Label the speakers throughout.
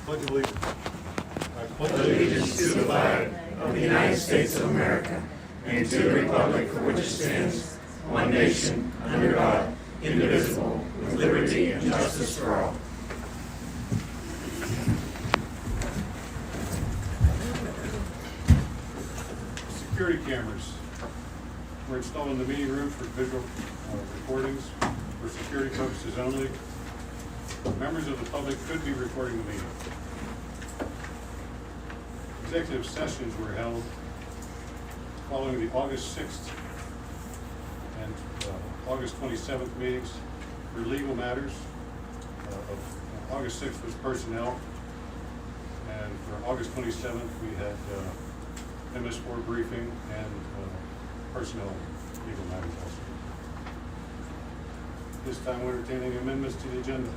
Speaker 1: Pledge allegiance. I pledge
Speaker 2: allegiance to the flag of the United States of America and to the republic for which it stands, one nation, under God, indivisible, with liberty and justice for all.
Speaker 1: Security cameras were installed in the meeting rooms for visual recordings for security purposes only. Members of the public could be recording the meeting. Executive sessions were held following the August 6th and August 27th meetings for legal matters. August 6th was personnel, and for August 27th we had MS4 briefing and personnel legal matters also. This time we're entertaining amendments to the agenda.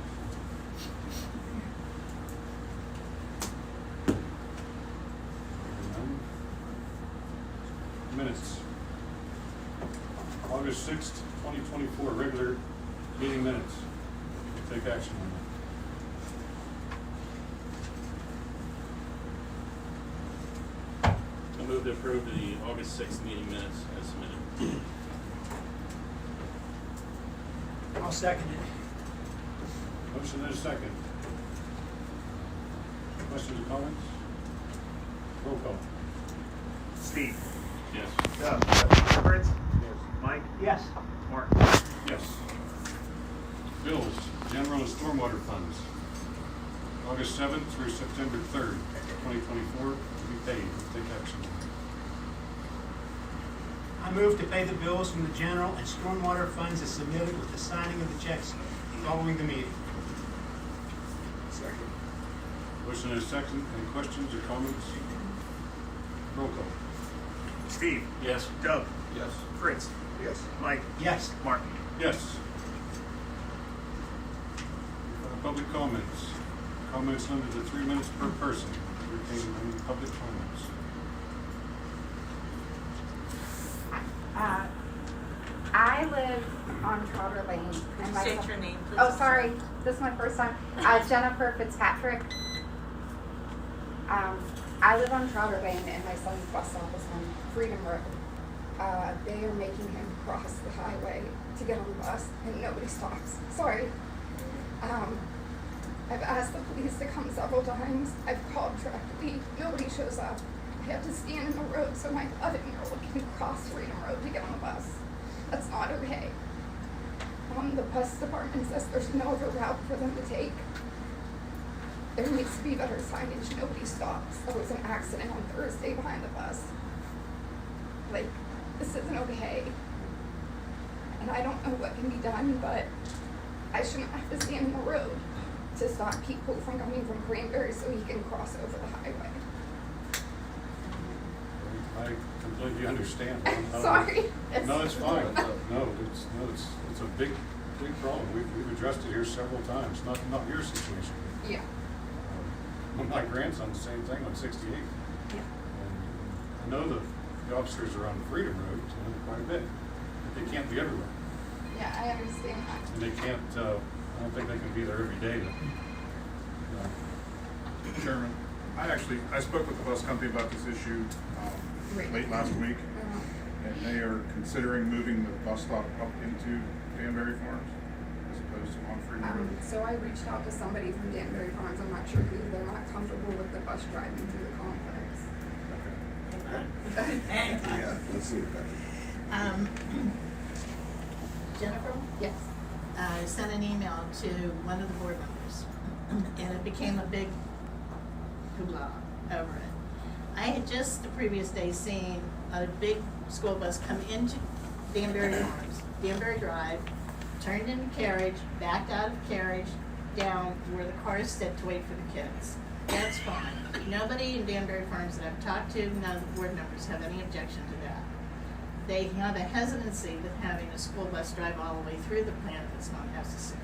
Speaker 1: Minutes. August 6th, 2024, regular meeting minutes. We'll take action on that.
Speaker 3: I move to approve the August 6th meeting minutes as submitted.
Speaker 4: I'll second it.
Speaker 1: Motion and a second. Questions or comments? Roll call.
Speaker 5: Steve.
Speaker 3: Yes.
Speaker 5: Doug. Fritz. Mike.
Speaker 4: Yes.
Speaker 5: Mark.
Speaker 1: Yes. Bills, general and stormwater funds. August 7th through September 3rd, 2024, to be paid. Take action.
Speaker 4: I move to pay the bills from the general and stormwater funds as submitted with the signing of the checks following the meeting.
Speaker 5: Second.
Speaker 1: Motion and a second. Any questions or comments? Roll call.
Speaker 5: Steve.
Speaker 3: Yes.
Speaker 5: Doug.
Speaker 3: Yes.
Speaker 5: Fritz.
Speaker 2: Yes.
Speaker 5: Mike.
Speaker 4: Yes.
Speaker 5: Mark.
Speaker 1: Yes. Public comments. Comments limited to 3 minutes per person. Retaining any public comments.
Speaker 6: I live on Trotter Lane. And my
Speaker 7: State your name, please.
Speaker 6: Oh, sorry. This is my first time. Jennifer Fitzpatrick. I live on Trotter Lane, and my son's bus stop is on Freedom Road. They are making him cross the highway to get on the bus, and nobody stops. Sorry. I've asked the police to come several times. I've called directly. Nobody shows up. I have to stand in the road so my 11-year-old can cross Freedom Road to get on the bus. That's not okay. The bus department says there's no other route for them to take. There needs to be better signage. Nobody stops. There was an accident on Thursday behind the bus. Like, this isn't okay. And I don't know what can be done, but I shouldn't have to stand in the road to stop people from coming from Cranberry so he can cross over the highway.
Speaker 1: I completely understand.
Speaker 6: Sorry.
Speaker 1: No, it's fine. It's a big problem. We've addressed it here several times. Not your situation.
Speaker 6: Yeah.
Speaker 1: My grandson, the same thing on 68.
Speaker 6: Yeah.
Speaker 1: And I know the officers are on Freedom Road quite a bit, but they can't be everywhere.
Speaker 6: Yeah, I understand that.
Speaker 1: And they can't. I don't think they can be there every day.
Speaker 8: Chairman, I spoke with the bus company about this issue late last week, and they are considering moving the bus stop up into Danbury Farms as opposed to on Freedom Road.
Speaker 6: So I reached out to somebody from Danbury Farms. I'm not sure who. They're not comfortable with the bus driving through the complex.
Speaker 2: Yeah, let's see what that is.
Speaker 7: Jennifer,
Speaker 6: Yes.
Speaker 7: I sent an email to one of the board members, and it became a big hoopla over it. I had just the previous day seen a big school bus come into Danbury Farms, Danbury Drive, turned into carriage, backed out of carriage, down where the cars sit to wait for the kids. That's fine. Nobody in Danbury Farms that I've talked to, none of the board members have any objection to that. They have a hesitancy with having a school bus drive all the way through the plant if it's not necessary.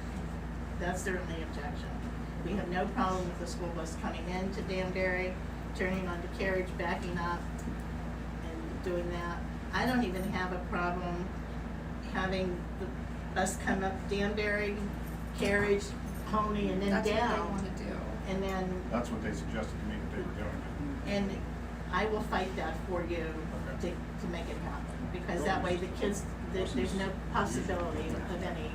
Speaker 7: That's their only objection. We have no problem with the school bus coming into Danbury, turning onto carriage, backing up, and doing that. I don't even have a problem having the bus come up Danbury, carriage, pony, and then
Speaker 6: That's
Speaker 7: down.
Speaker 6: what they want to do.
Speaker 7: And then,
Speaker 8: That's what they suggested to me that they were doing.
Speaker 7: and I will fight that for you to make it happen, because that way the kids, there's no possibility of any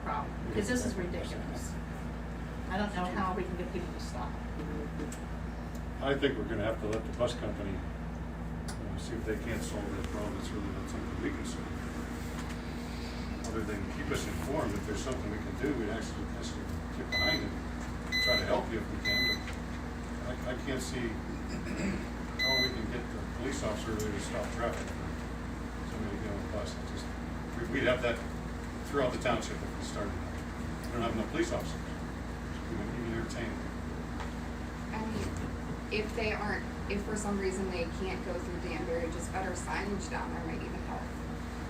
Speaker 7: problem, because this is ridiculous. I don't know how we can get people to stop.
Speaker 1: I think we're gonna have to let the bus company, see if they can't solve that problem. It's really not something we can solve. Other than keep us informed, if there's something we can do, we'd actually get behind it, try to help you if we can, but I can't see how we can get the police officer there to stop traffic for somebody to get on the bus. It just, we'd have that throughout the township if we started. We don't have enough police officers. We wouldn't even entertain it.
Speaker 9: I mean, if for some reason they can't go through Danbury, just better signage down there might even help.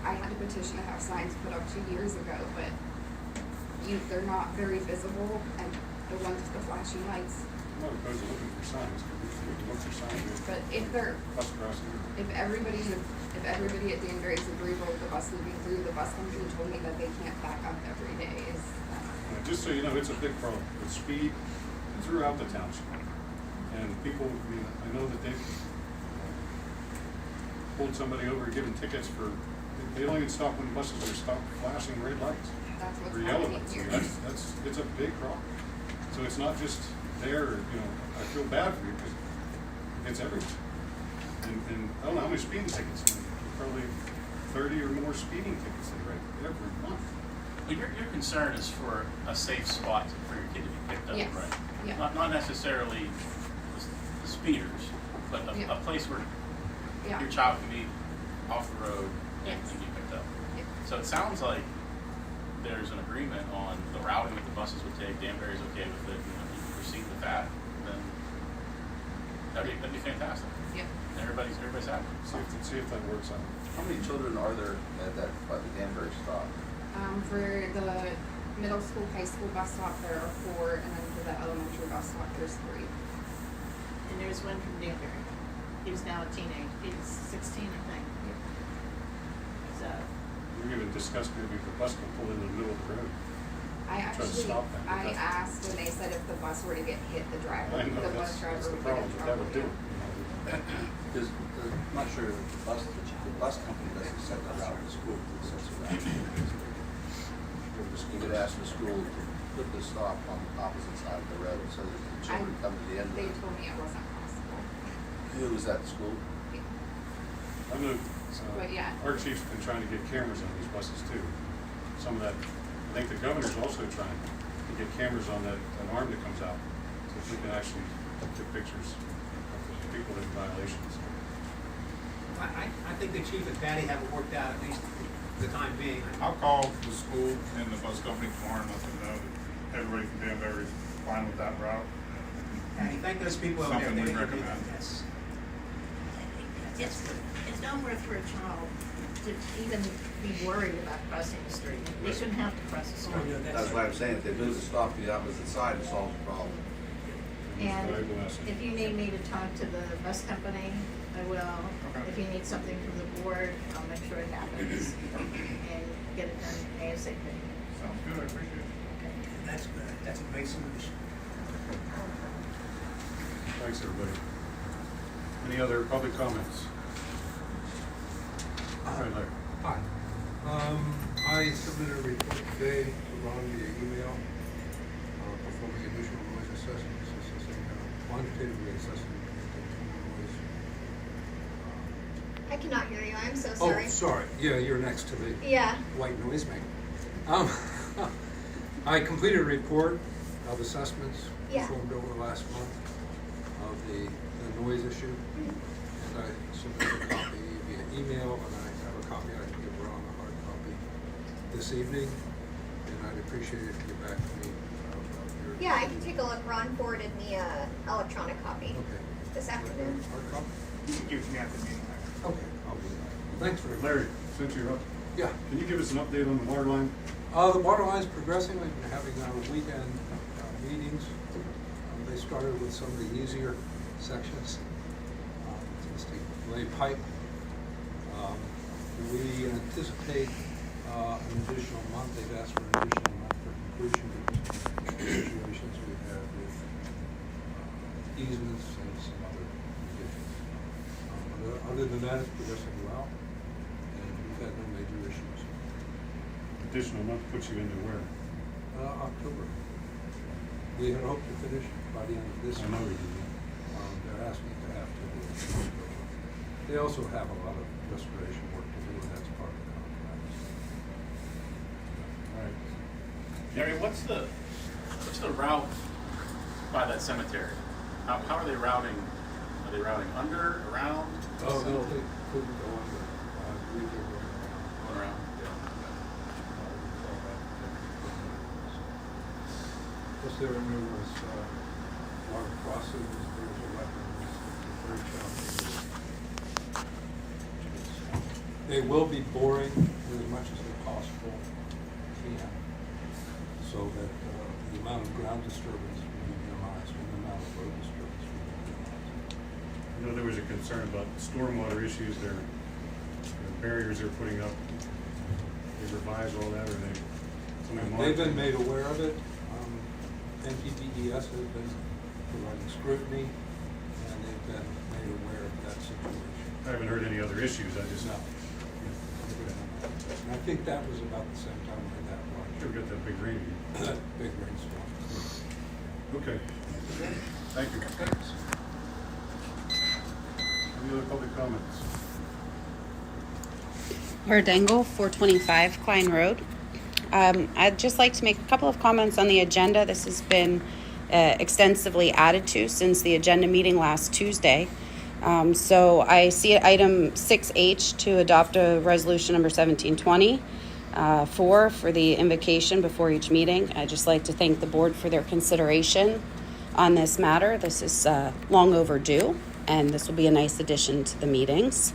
Speaker 9: I had a petition to have signs put up 2 years ago, but they're not very visible, and the ones with the flashing lights.
Speaker 1: I'm not opposed to looking for signs, we can look for signs.
Speaker 9: But if they're,
Speaker 1: Bus crossing.
Speaker 9: if everybody at Danbury is agreeable with the bus moving through, the bus company told me that they can't back up every day.
Speaker 1: Just so you know, it's a big problem with speed throughout the township. And people, I know that they've pulled somebody over and given tickets for, they don't even stop when buses are stopped flashing red lights.
Speaker 9: That's what's
Speaker 1: Or yellow
Speaker 9: happening
Speaker 1: lights.
Speaker 9: here.
Speaker 1: It's a big problem. So it's not just there, I feel bad for you because it's everywhere. And I don't know how many speeding tickets, probably 30 or more speeding tickets they write every month.
Speaker 3: But your concern is for a safe spot for your kid to be picked up,
Speaker 9: Yes.
Speaker 3: right?
Speaker 9: Yeah.
Speaker 3: Not necessarily the speeders, but
Speaker 9: Yeah.
Speaker 3: a place where
Speaker 9: Yeah.
Speaker 3: your child can be off the road and
Speaker 9: Yes.
Speaker 3: be picked up.
Speaker 9: Yeah.
Speaker 3: So it sounds like there's an agreement on the routing that the buses would take. Danbury's okay with it. You proceed with that, then that'd be fantastic.
Speaker 9: Yep.
Speaker 3: Everybody's happy.
Speaker 1: See if that works out.
Speaker 10: How many children are there at that, by the Danbury stop?
Speaker 9: For the middle school, high school bus stop, there are 4, and then for the elementary bus stop, there's 3.
Speaker 7: And there's one from Danbury. He's now a teenager. He's 16, I think. So,
Speaker 1: We even discussed maybe if the bus can pull into the middle of the road.
Speaker 9: I
Speaker 1: Try to stop that, but that's-
Speaker 9: asked, and they said if the bus were to get hit, the driver,
Speaker 1: I know,
Speaker 9: the bus driver
Speaker 1: that's the
Speaker 9: would get
Speaker 1: problem,
Speaker 9: in
Speaker 1: that
Speaker 9: trouble.
Speaker 1: would do it.
Speaker 10: Because I'm not sure if the bus company doesn't set the route to the school, it sets the route. You could ask the school to put the stop on the opposite side of the road so that the children come to the end of
Speaker 9: They
Speaker 10: it.
Speaker 9: told me it wasn't possible.
Speaker 10: Who was at the school?
Speaker 1: I know,
Speaker 9: But yeah.
Speaker 1: our chief's been trying to get cameras on these buses too. Some of that, I think the governor's also trying to get cameras on that arm that comes out, so we can actually get pictures of the people in violations.
Speaker 4: I think the chief and Patty have it worked out, at least for the time being.
Speaker 8: I'll call the school and the bus company tomorrow and let them know that everybody from Danbury is fine with that route.
Speaker 4: Patty, thank those people over there.
Speaker 8: Something we
Speaker 4: They did
Speaker 8: recommend.
Speaker 4: this.
Speaker 7: it's not worth for a child to even be worried about crossing the street. They shouldn't have to cross the
Speaker 4: Oh,
Speaker 7: street.
Speaker 4: no,
Speaker 10: That's why I'm saying, if they move the stop to the opposite side, it solves the problem.
Speaker 7: And
Speaker 1: Very blessed.
Speaker 7: if you need me to talk to the bus company, I will.
Speaker 8: Okay.
Speaker 7: If you need something from the board, I'll make sure it happens and get it done ASAP.
Speaker 8: Sounds good, I appreciate it.
Speaker 4: That's good. That's a great solution.
Speaker 1: Thanks, everybody. Any other public comments? All right, Larry.
Speaker 11: Hi. I submitted a report today to Ron via email, performing initial noise assessments, assessing, quantitatively assessing noise.
Speaker 12: I cannot hear you. I'm so
Speaker 11: Oh,
Speaker 12: sorry.
Speaker 11: sorry. Yeah, you're next to the
Speaker 12: Yeah.
Speaker 11: white noise maker. I completed a report of assessments
Speaker 12: Yeah.
Speaker 11: performed over the last month of the noise issue. And I submitted a copy via email, and I have a copy I can give Ron, a hard copy, this evening. And I'd appreciate it if you get back to me about your.
Speaker 12: Yeah, I can take a look. Ron forwarded me a electronic copy
Speaker 11: Okay.
Speaker 12: this afternoon.
Speaker 11: Hard copy?
Speaker 8: You can give it to me after the meeting.
Speaker 11: Okay, I'll do that. Thanks very much.
Speaker 1: Larry, since you're up,
Speaker 11: Yeah.
Speaker 1: can you give us an update on the water line?
Speaker 11: The water line's progressing. We've been having our weekend meetings. They started with some of the easier sections. Just to lay pipe. We anticipate an additional month. They've asked for an additional month for completion because of the situations we've had with easements and some other conditions. Other than that, it's progressing well, and we've had no major issues.
Speaker 1: Additional month puts you into where?
Speaker 11: October. We had hoped to finish by the end of this
Speaker 1: I know
Speaker 11: month.
Speaker 1: we did.
Speaker 11: They're asking to have to do it. They also have a lot of restoration work to do, and that's part of the contract.
Speaker 1: All right.
Speaker 3: Gary, what's the route by that cemetery? How are they routing? Are they routing under, around?
Speaker 11: Oh, no, they couldn't go under. I believe they're going around.
Speaker 3: Going around?
Speaker 11: Plus, there are numerous water crossings, there's a wetlands, very challenging. They will be boring as much as they possible can, so that the amount of ground disturbance will be minimized and the amount of road disturbance will be minimized.
Speaker 1: I know there was a concern about stormwater issues, their barriers they're putting up. They revise all that, or they, somebody
Speaker 11: They've been
Speaker 1: monitor?
Speaker 11: made aware of it. NTDES has been providing scrutiny, and they've been made aware of that situation.
Speaker 1: I haven't heard any other issues, I just.
Speaker 11: No. And I think that was about the same time we had that
Speaker 1: Should
Speaker 11: large,
Speaker 1: get that big rain again.
Speaker 11: big rainstorm.
Speaker 1: Okay. Thank you. Any other public comments?
Speaker 13: Laura Dangle, 425 Klein Road. I'd just like to make a couple of comments on the agenda. This has been extensively added to since the agenda meeting last Tuesday. So I see item 6H to adopt a resolution number 1720 for the invocation before each meeting. I'd just like to thank the board for their consideration on this matter. This is long overdue, and this will be a nice addition to the meetings.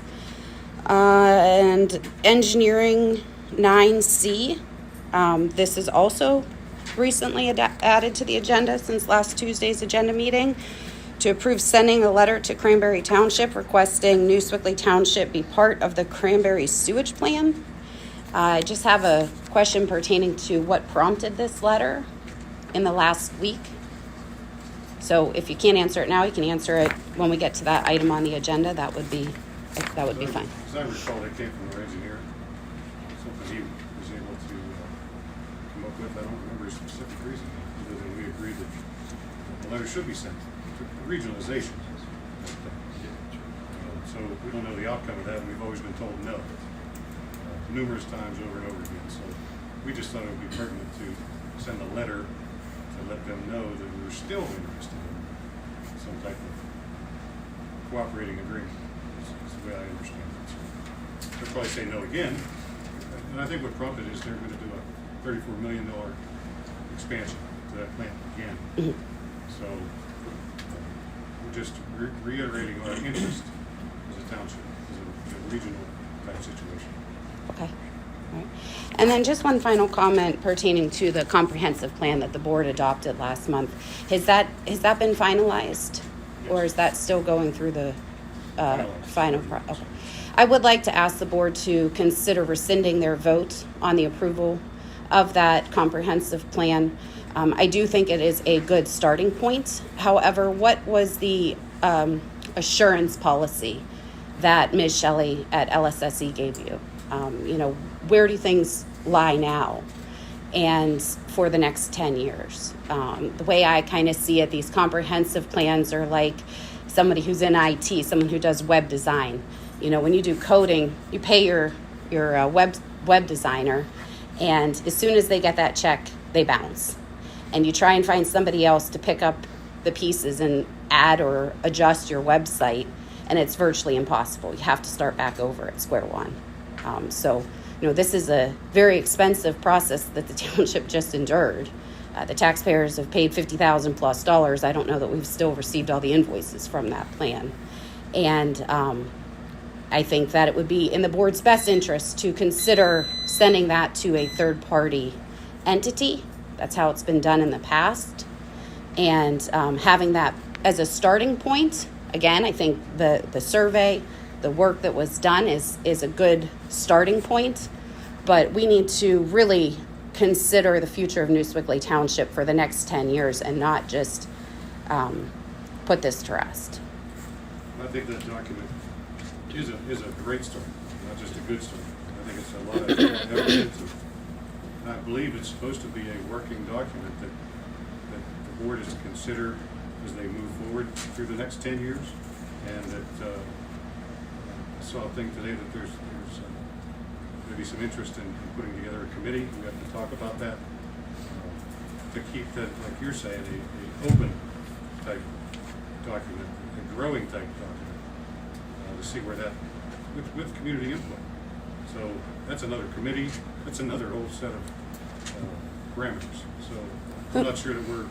Speaker 13: And engineering 9C. This is also recently added to the agenda since last Tuesday's agenda meeting to approve sending a letter to Cranberry Township requesting New Sewickley Township be part of the Cranberry sewage plan. I just have a question pertaining to what prompted this letter in the last week. So if you can't answer it now, you can answer it when we get to that item on the agenda. That would be fine.
Speaker 1: As I recall, that came from our engineer. Something he was able to come up with. I don't remember a specific reason, other than we agreed that the letter should be sent to regionalization. So we don't know the outcome of that, and we've always been told no, numerous times over and over again. So we just thought it would be pertinent to send a letter to let them know that we were still interested in some type of cooperating agreement. That's the way I understand it. So they'll probably say no again. And I think what prompted is they're going to do a $34 million expansion to that plant again. So we're just reiterating our interest as a township, as a regional type situation.
Speaker 13: Okay. All right. And then just one final comment pertaining to the comprehensive plan that the board adopted last month. Has that been finalized?
Speaker 1: Yes.
Speaker 13: Or is that still going through the final
Speaker 1: Finalized.
Speaker 13: okay. I would like to ask the board to consider rescinding their vote on the approval of that comprehensive plan. I do think it is a good starting point. However, what was the assurance policy that Ms. Shelley at LSSE gave you? Where do things lie now and for the next 10 years? The way I kind of see it, these comprehensive plans are like somebody who's in IT, someone who does web design. When you do coding, you pay your web designer, and as soon as they get that check, they bounce. And you try and find somebody else to pick up the pieces and add or adjust your website, and it's virtually impossible. You have to start back over at square one. This is a very expensive process that the township just endured. The taxpayers have paid $50,000 plus. I don't know that we've still received all the invoices from that plan. And I think that it would be in the board's best interest to consider sending that to a third-party entity. That's how it's been done in the past. And having that as a starting point, again, I think the survey, the work that was done is a good starting point. But we need to really consider the future of New Sewickley Township for the next 10 years and not just put this to rest.
Speaker 1: I think that document is a great story, not just a good story. I think it's a lot of evidence, and I believe it's supposed to be a working document that the board is to consider as they move forward through the next 10 years. And that I saw a thing today that there's maybe some interest in putting together a committee. We have to talk about that to keep that, like you're saying, a open type document, a growing type document, to see where that, with community input. So that's another committee, that's another whole set of parameters. So I'm not sure that we're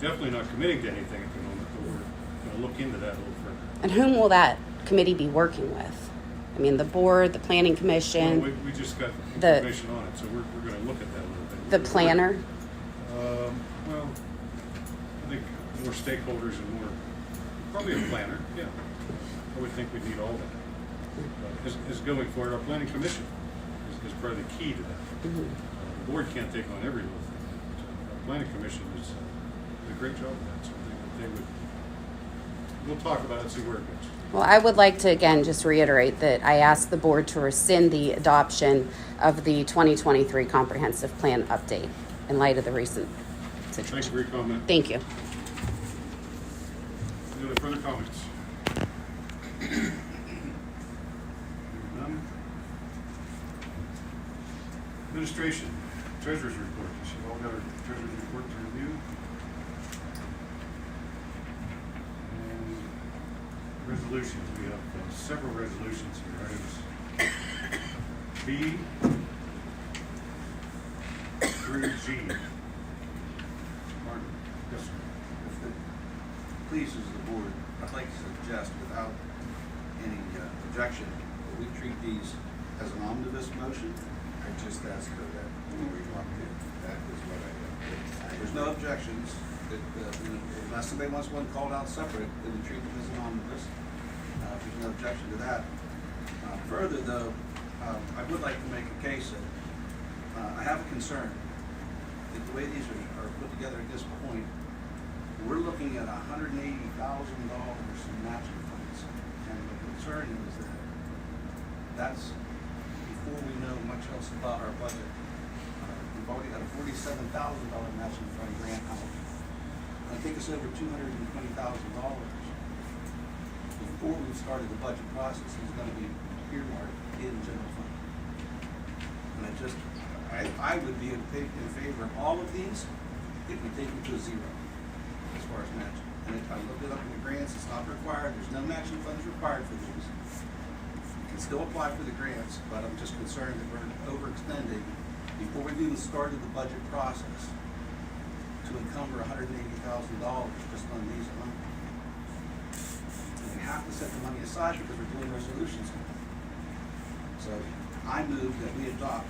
Speaker 1: definitely not committing to anything at the moment, but we're going to look into that a little further.
Speaker 13: And whom will that committee be working with? I mean, the board, the planning commission,
Speaker 1: Well, we just got information on it, so we're going to look at that a little bit.
Speaker 13: the planner?
Speaker 1: Well, I think more stakeholders and more, probably a planner, yeah. I would think we'd need all that. As going forward, our planning commission is probably the key to that.
Speaker 13: Mm-hmm.
Speaker 1: The board can't take on every little thing. Our planning commission did a great job of that, so I think that they would, we'll talk about it, see where it goes.
Speaker 13: Well, I would like to again just reiterate that I asked the board to rescind the adoption of the 2023 comprehensive plan update in light of the recent situation.
Speaker 1: Thank you for your comment.
Speaker 13: Thank you.
Speaker 1: Any other further comments? None? Administration, treasurer's report. You've all got our treasurer's report to review. And resolutions, we have several resolutions here. Items B through G. Martin? Yes, sir.
Speaker 10: If it pleases the board, I'd like to suggest, without any objection, that we treat these as an omnibus motion.
Speaker 2: I just asked her that when we walked in. That is what I did.
Speaker 10: There's no objections. Unless somebody wants one called out separate, then we treat them as an omnibus. There's no objection to that. Further, though, I would like to make a case that I have a concern that the way these are put together at this point, we're looking at $180,000 in matching funds. And the concern is that that's before we know much else about our budget. We've already got a $47,000 matching fund grant out. It'll take us over $220,000 before we've started the budget process. It's going to be earmarked in general fund. And I would be in favor of all of these if we take them to a zero as far as matching. And if I looked it up in the grants, it's not required. There's no matching funds required for these. You can still apply for the grants, but I'm just concerned that we're overextending before we've even started the budget process to encumber $180,000 just on these alone. And we have to set the money aside because we're doing resolutions. So I move that we adopt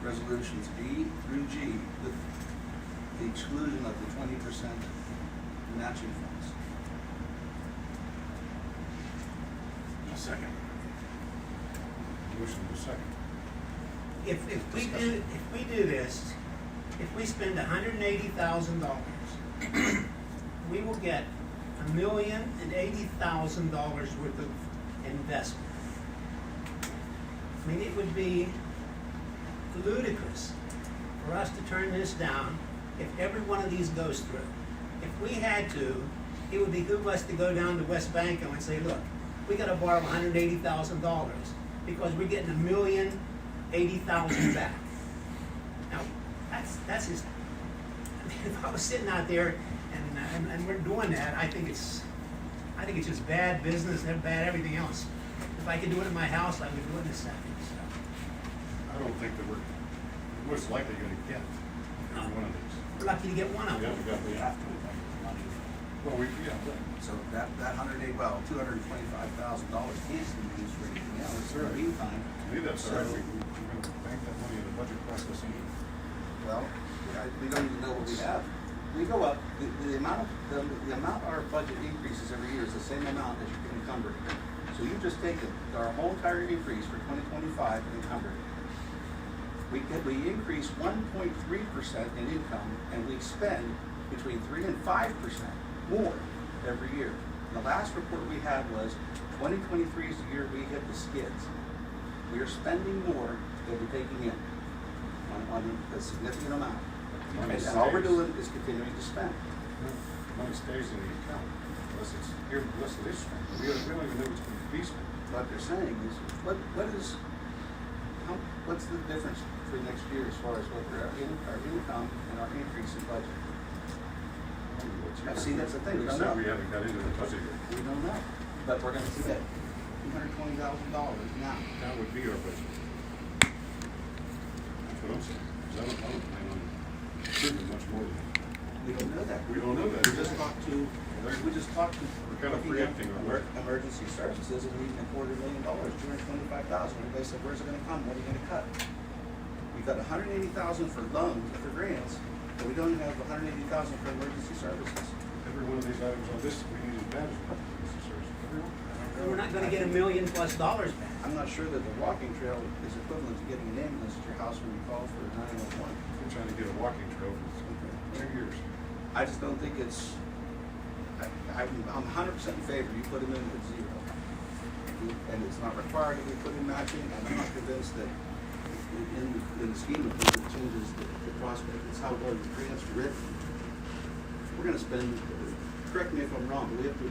Speaker 10: resolutions B through G with the exclusion of the 20% matching funds.
Speaker 1: A second. Motion to second.
Speaker 4: If we do this, if we spend $180,000, we will get $1,080,000 worth of investment. I mean, it would be ludicrous for us to turn this down if every one of these goes through. If we had to, it would behoove us to go down to West Banco and say, look, we got to borrow $180,000 because we're getting $1,080,000 back. Now, that's just. I mean, if I was sitting out there and we're doing that, I think it's just bad business and bad everything else. If I could do it in my house, I would do it in a second. So.
Speaker 1: I don't think that we're most likely going to get every one of these.
Speaker 4: We're lucky to get one of them.
Speaker 10: We have to.
Speaker 1: Well,
Speaker 10: So that $225,000 can't be used for anything else. In the meantime,
Speaker 1: to me, that's all right. We're going to bank that money in the budget process anyway.
Speaker 10: well, we don't even know what we have. We go up, the amount our budget increases every year is the same amount that you can encumber. So you just take our whole entire increase for 2025 and encumber it. We increase 1.3% in income, and we spend between 3 and 5% more every year. And the last report we had was 2023 is the year we hit the skids. We are spending more than we're taking in on a significant amount.
Speaker 1: Money
Speaker 10: And all we're
Speaker 1: stays.
Speaker 10: doing is continuing to spend.
Speaker 1: Money stays in the account unless it is spent. We don't even know what's going to be spent.
Speaker 10: What they're saying is, what's the difference for next year as far as what our income and our increase in budget? See, that's the thing, we don't know.
Speaker 1: We haven't got into the budget yet.
Speaker 10: We don't know, but we're gonna see that $220,000 now.
Speaker 1: That would be our budget. That's what I'm saying. 'Cause I don't plan on improving much more than that.
Speaker 10: We don't know that.
Speaker 1: We don't know that.
Speaker 10: We just talked to
Speaker 1: We're kind of preempting our work.
Speaker 10: emergency services, and we need $250,000, $225,000. Everybody said, where's it gonna come? What are you gonna cut? We've got $180,000 for loans, for grants, but we don't have $180,000 for emergency services.
Speaker 1: Every one of these items on this, we need as bad as emergency service. Every one.
Speaker 4: We're not gonna get $1 million+ back.
Speaker 10: I'm not sure that the walking trail is equivalent to getting an ambulance at your house when you call for 911.
Speaker 1: We're trying to get a walking trail for 2 years.
Speaker 10: I just don't think it's, I'm 100% in favor, you put them in at zero. And it's not required to be put in matching, and I'm not convinced that in the scheme of things, it changes the prospect. It's how well your grants are written. We're gonna spend, correct me if I'm wrong, but we have to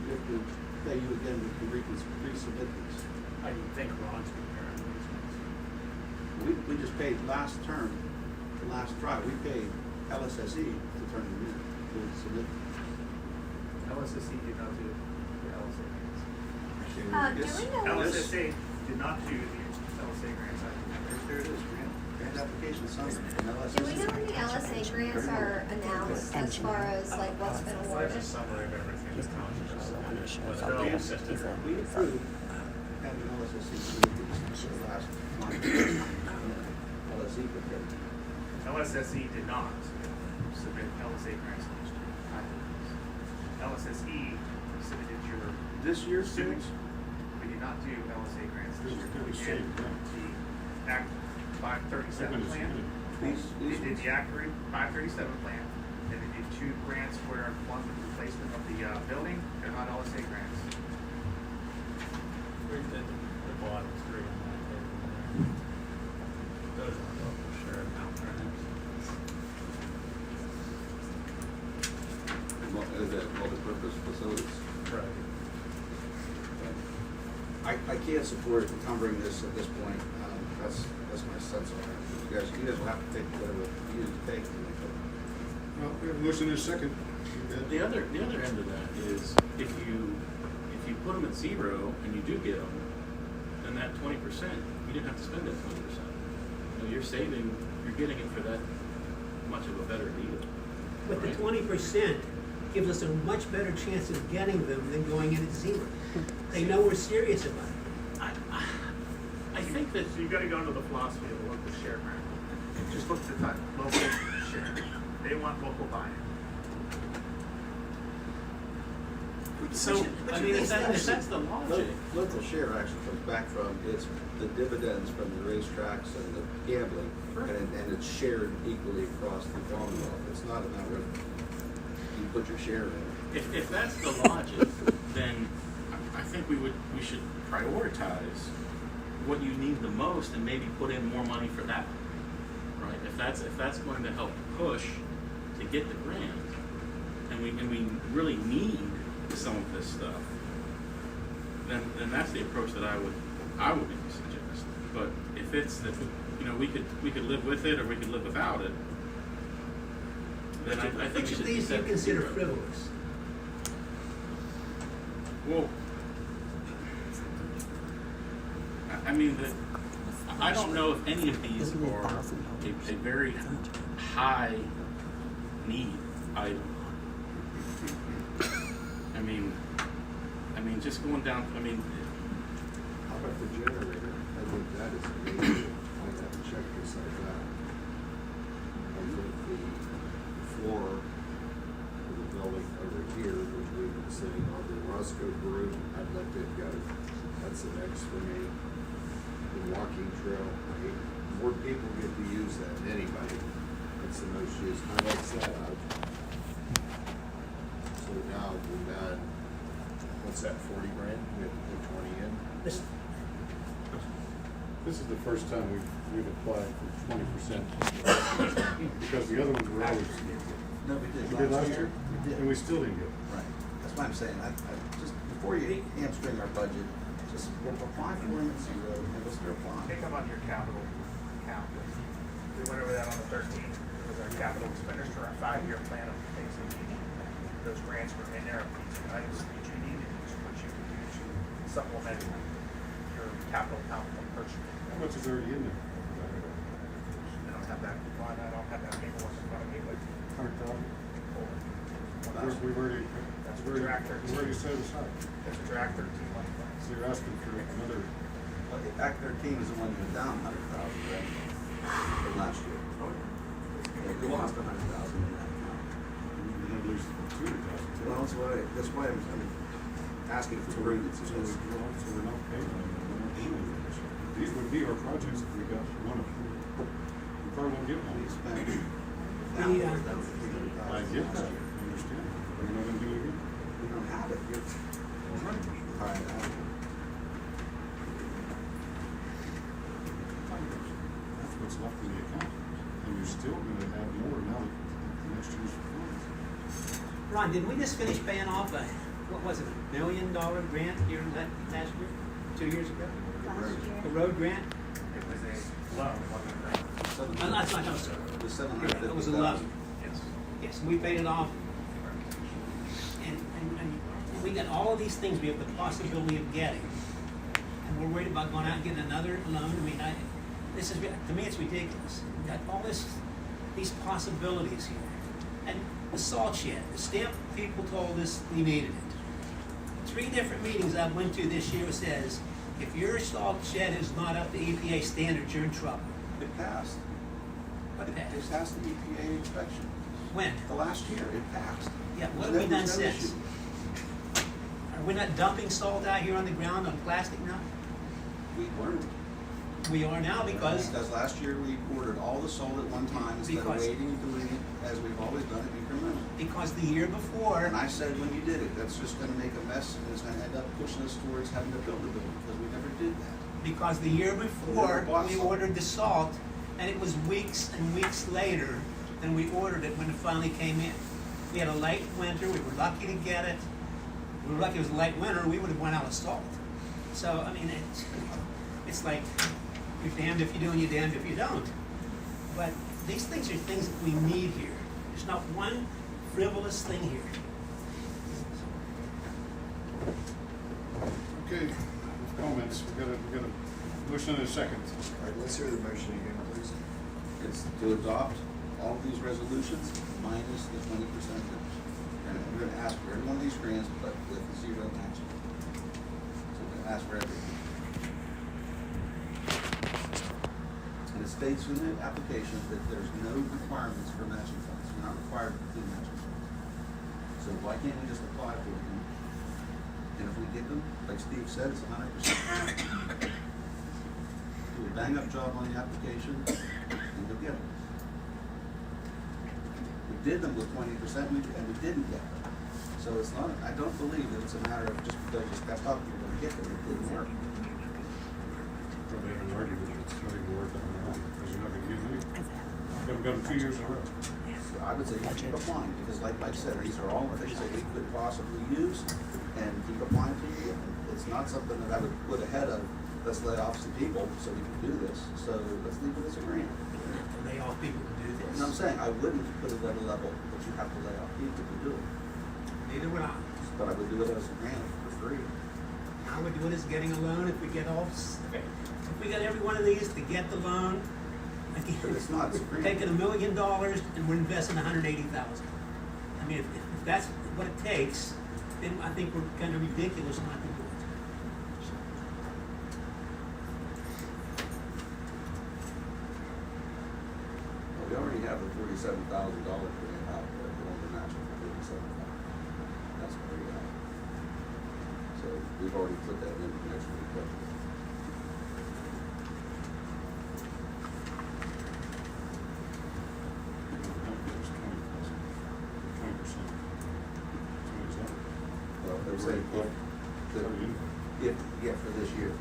Speaker 10: pay you again to resubmit these.
Speaker 5: I think Ron's preparing these ones.
Speaker 10: We just paid last term, the last try, we paid LSSE to turn them in, to submit.
Speaker 5: LSSE did not do the LSA grants.
Speaker 12: Do we know which,
Speaker 5: LSSA did not do the LSA grants.
Speaker 10: There it is, grant application summary. And LSSE.
Speaker 12: do we know when the LSA grants are announced as far as like what's been awarded?
Speaker 5: Summary of everything.
Speaker 10: We approved having LSSE submit these the last month. LSE prepared.
Speaker 5: LSSE did not submit LSA grants last year. LSSE submitted your
Speaker 10: This year's
Speaker 5: students.
Speaker 10: students?
Speaker 5: We did not do LSA grants this year.
Speaker 1: It
Speaker 5: We
Speaker 1: was
Speaker 5: did
Speaker 1: saved, yeah.
Speaker 5: the Act 537 plan.
Speaker 10: These
Speaker 5: They did
Speaker 10: ones?
Speaker 5: the Act 537 plan. Then they did 2 grants where one was replacement of the building. They're not LSA grants.
Speaker 3: The bottom 3 on that table there. Those are local share amount grants.
Speaker 10: Multi-purpose facilities.
Speaker 3: Right.
Speaker 10: I can't support encumbering this at this point. That's my sense of it. You guys will have to take whatever you need to take.
Speaker 1: Well, we have a motion in a second.
Speaker 3: The other end of that is if you put them at 0 and you do get them, then that 20%, you didn't have to spend that 20%. You know, you're getting it for that much of a better deal.
Speaker 4: But the
Speaker 3: right?
Speaker 4: 20% gives us a much better chance of getting them than going in at 0. They know we're serious about it.
Speaker 3: I think that
Speaker 5: So you've got to go into the philosophy of the local share grant. Just look at the type, local share. They want local buy-in.
Speaker 3: so. I mean, if that's the logic.
Speaker 10: Local share actually comes back from, it's the dividends from the racetracks and the gambling, and it's shared equally across the Commonwealth. It's not a matter of you put your share in.
Speaker 3: If that's the logic, then I think we should prioritize what you need the most and maybe put in more money for that. Right? If that's going to help push to get the grant, and we really need some of this stuff, then that's the approach that I would maybe suggest. But if it's that we could live with it or we could live without it, then I think
Speaker 4: Which
Speaker 3: it
Speaker 4: of
Speaker 3: should be
Speaker 4: these do
Speaker 3: set
Speaker 4: you
Speaker 3: to
Speaker 4: consider
Speaker 3: 0.
Speaker 4: frivolous?
Speaker 3: Well, I mean, I don't know if any of these are a very high need item. I mean, just going down. I mean,
Speaker 11: How about the generator? I think that is a major. I have to check this like that. I think the floor of the building over here, which we've been sitting on, the Roscoe group, I'd let it go. That's the next for me. The walking trail, more people get to use that than anybody. That's the most used. I like that. So now we've got
Speaker 2: What's that, 40 grand? We have to put 20 in?
Speaker 4: This,
Speaker 1: This is the first time we've applied for 20%. Because the other ones were always,
Speaker 10: No, we did.
Speaker 1: we did last year,
Speaker 10: We did.
Speaker 1: and we still didn't get it.
Speaker 10: Right, that's why I'm saying, I just, before you hamstring our budget, just apply for them at zero, and let's apply.
Speaker 5: Take them on your capital account. We went over that on the 13th, it was our capital expenditure, our 5-year plan of things that you need. Those grants were in there, these items that you needed, which you could use to supplement your capital account from purchasing.
Speaker 1: How much is already in there?
Speaker 5: I don't have that line, I don't have that paperwork in front of me, but
Speaker 1: 100,000?
Speaker 5: that's
Speaker 1: We've already,
Speaker 5: That's
Speaker 1: we've already,
Speaker 5: track 13.
Speaker 1: we've already set aside.
Speaker 5: a drag 13 money plan.
Speaker 1: So you're asking for another,
Speaker 10: Well, Act 13 is the one that went down 100,000, right? From last year. They lost 100,000 in that account.
Speaker 1: you're gonna lose 200,000.
Speaker 10: Well, that's why I'm asking for prudence.
Speaker 1: So we're not paying them. We're not doing anything this year. These would be our projects if we got one of them. We probably won't get one.
Speaker 10: We spent
Speaker 1: I get that, I understand, but we're not gonna do it again.
Speaker 10: We don't have it. All right,
Speaker 1: That's what's left in the account, and you're still gonna have more now that the next year's performance.
Speaker 4: Ron, didn't we just finish paying off a, what was it, $1 million grant here last year, 2 years ago? A road grant?
Speaker 5: It was a loan, it wasn't a grant.
Speaker 4: That's not, no, sir.
Speaker 10: it was
Speaker 4: It was a
Speaker 10: 750,000.
Speaker 4: loan.
Speaker 5: Yes.
Speaker 4: Yes, and we paid it off. And we got all of these things we have the possibility of getting. And we're worried about going out and getting another loan. I mean, to me, it's ridiculous. We've got all these possibilities here. And the salt shed, the stamp people told us we needed it. 3 different meetings I went to this year says, if your salt shed is not up to EPA standards, you're in trouble.
Speaker 10: It passed.
Speaker 4: What
Speaker 10: It
Speaker 4: passed?
Speaker 10: passed the EPA inspection.
Speaker 4: When?
Speaker 10: The last year, it passed.
Speaker 4: Yeah, what
Speaker 10: And
Speaker 4: have we
Speaker 10: there
Speaker 4: done
Speaker 10: was no
Speaker 4: since?
Speaker 10: issue.
Speaker 4: Are we not dumping salt out here on the ground on plastic now?
Speaker 10: We weren't.
Speaker 4: We are now because
Speaker 10: last year we ordered all the salt at one time instead of
Speaker 4: Because-
Speaker 10: waiting and doing it as we've always done it incrementally.
Speaker 4: the year before,
Speaker 10: And I said when you did it, that's just gonna make a mess and it's gonna end up pushing us towards having to build a building because we never did that.
Speaker 4: because the year before,
Speaker 10: bought
Speaker 4: we
Speaker 10: salt.
Speaker 4: ordered the salt, and it was weeks and weeks later than we ordered it when it finally came in. We had a light winter, we were lucky to get it. We were lucky it was a light winter, we would have run out of salt. So, I mean, it's like, you're damned if you do and you're damned if you don't. But these things are things that we need here. There's not one frivolous thing here.
Speaker 1: Okay, comments, we got a motion and a second.
Speaker 2: All right, let's hear the motion again, please.
Speaker 10: It's to adopt all of these resolutions minus the 20% match. And we're gonna ask for every one of these grants, but with 0 matching. So we're gonna ask for everything. And it states in the application that there's no requirements for matching funds. You're not required to do matching funds. So why can't we just apply for them? And if we get them, like Steve said, it's 100%. Do a bang-up job on the application, and you'll get them. We did them with 20%, and we didn't get them. So it's not, I don't believe that it's a matter of just because you step up, you're gonna get them. It didn't work.
Speaker 1: Probably haven't argued with it, it's not even worth it now, because you're not gonna get any. You haven't got them 2 years in a row.
Speaker 10: So I would say keep applying, because like Mike said, these are all things that we could possibly use, and keep applying to you. It's not something that I would put ahead of, let's lay off some people so we can do this, so let's leave it as a grant.
Speaker 4: Lay off people to do this.
Speaker 10: And I'm saying, I wouldn't put it at a level that you have to lay off people to do it,
Speaker 4: Neither would I.
Speaker 10: but I would do it as a grant for free.
Speaker 4: I would do it as getting a loan if we get all, if we got every one of these to get the loan.
Speaker 10: But it's not, it's a grant.
Speaker 4: Taking $1 million and we're investing $180,000. I mean, if that's what it takes, then I think we're kind of ridiculous not to do it.
Speaker 10: Well, we already have the $47,000 grant out there, the one we're matching for $37,000. That's what we have. So we've already put that in for next week budget. Well, they're saying year.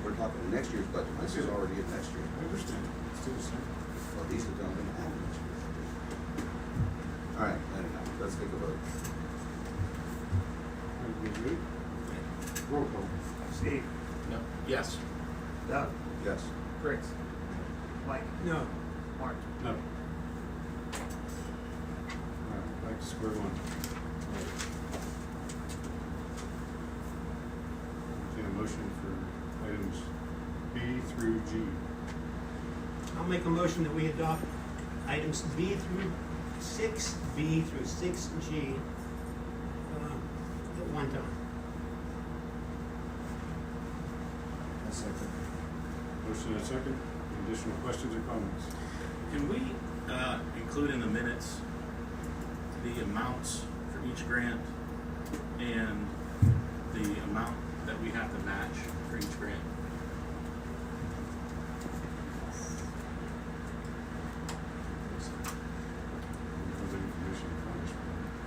Speaker 10: We're talking next year's budget, this is already in next year.
Speaker 1: I understand, it's still the same.
Speaker 10: Well, these are done in half next year. All right, anyhow, let's take a vote.
Speaker 1: Everybody good? Roll call.
Speaker 5: Steve,
Speaker 3: No. Yes.
Speaker 5: Doug,
Speaker 10: Yes.
Speaker 5: Fritz, Mike,
Speaker 4: No,
Speaker 5: Mark.
Speaker 1: No. All right, back to square one. Entertain a motion for items B through G.
Speaker 4: I'll make a motion that we adopt items B through 6B through 6G at one time.
Speaker 1: Motion and a second. Any additional questions or comments?
Speaker 3: Can we include in the minutes the amounts for each grant and the amount that we have to match for each grant?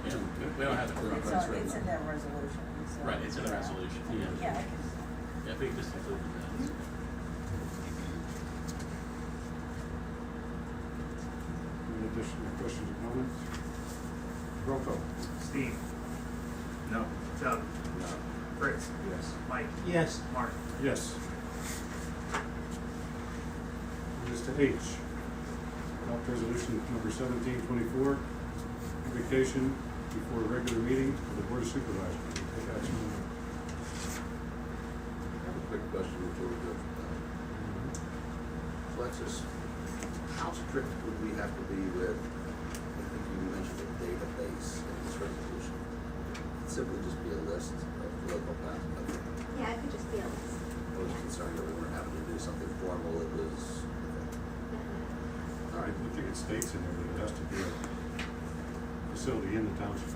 Speaker 3: Yeah, we don't have to.
Speaker 14: It's in their resolution, so.
Speaker 3: Right, it's in the resolution, yeah.
Speaker 14: Yeah, I can-
Speaker 3: Yeah, if we just include that.
Speaker 1: Any additional questions or comments? Roll call.
Speaker 5: Steve,
Speaker 3: No.
Speaker 5: Doug, Fritz,
Speaker 10: Yes.
Speaker 5: Mike,
Speaker 4: Yes,
Speaker 5: Mark.
Speaker 1: Yes. Moves to H. Adopt resolution number 1724, invocation before a regular meeting of the Board of Supervisors. Take action on that.
Speaker 10: I have a quick question before we go. Alexis, how strict would we have to be with, I think you mentioned a database in this resolution? It'd simply just be a list of local paths.
Speaker 12: Yeah, it could just be a list.
Speaker 10: I was concerned that we weren't having to do something formal, it was,
Speaker 1: All right, I think it states in there that it has to be a facility in the township.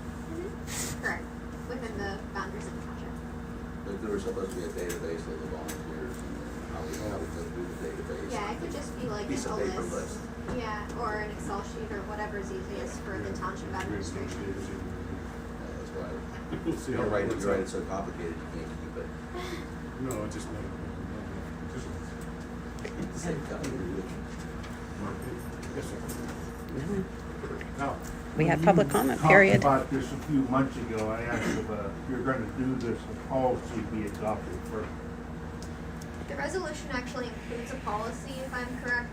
Speaker 12: Correct, within the boundaries of the township.
Speaker 10: but there was supposed to be a database of the volunteers and how we go through the database.
Speaker 12: Yeah, it could just be like
Speaker 10: Piece
Speaker 12: a
Speaker 10: of paper
Speaker 12: list.
Speaker 10: list.
Speaker 12: Yeah, or an Excel sheet or whatever's easiest for the township administration.
Speaker 10: That's why,
Speaker 1: We'll see how
Speaker 10: you're right,
Speaker 1: it works
Speaker 10: you're right,
Speaker 1: out.
Speaker 10: it's so complicated, you can't keep it.
Speaker 1: No, it's just not. Just,
Speaker 10: Same company.
Speaker 1: yes, sir. Now,
Speaker 13: We had public comment,
Speaker 15: Talked
Speaker 13: period.
Speaker 15: about this a few months ago. I asked if you're gonna do this, a policy be adopted first.
Speaker 12: The resolution actually includes a policy, if I'm correct.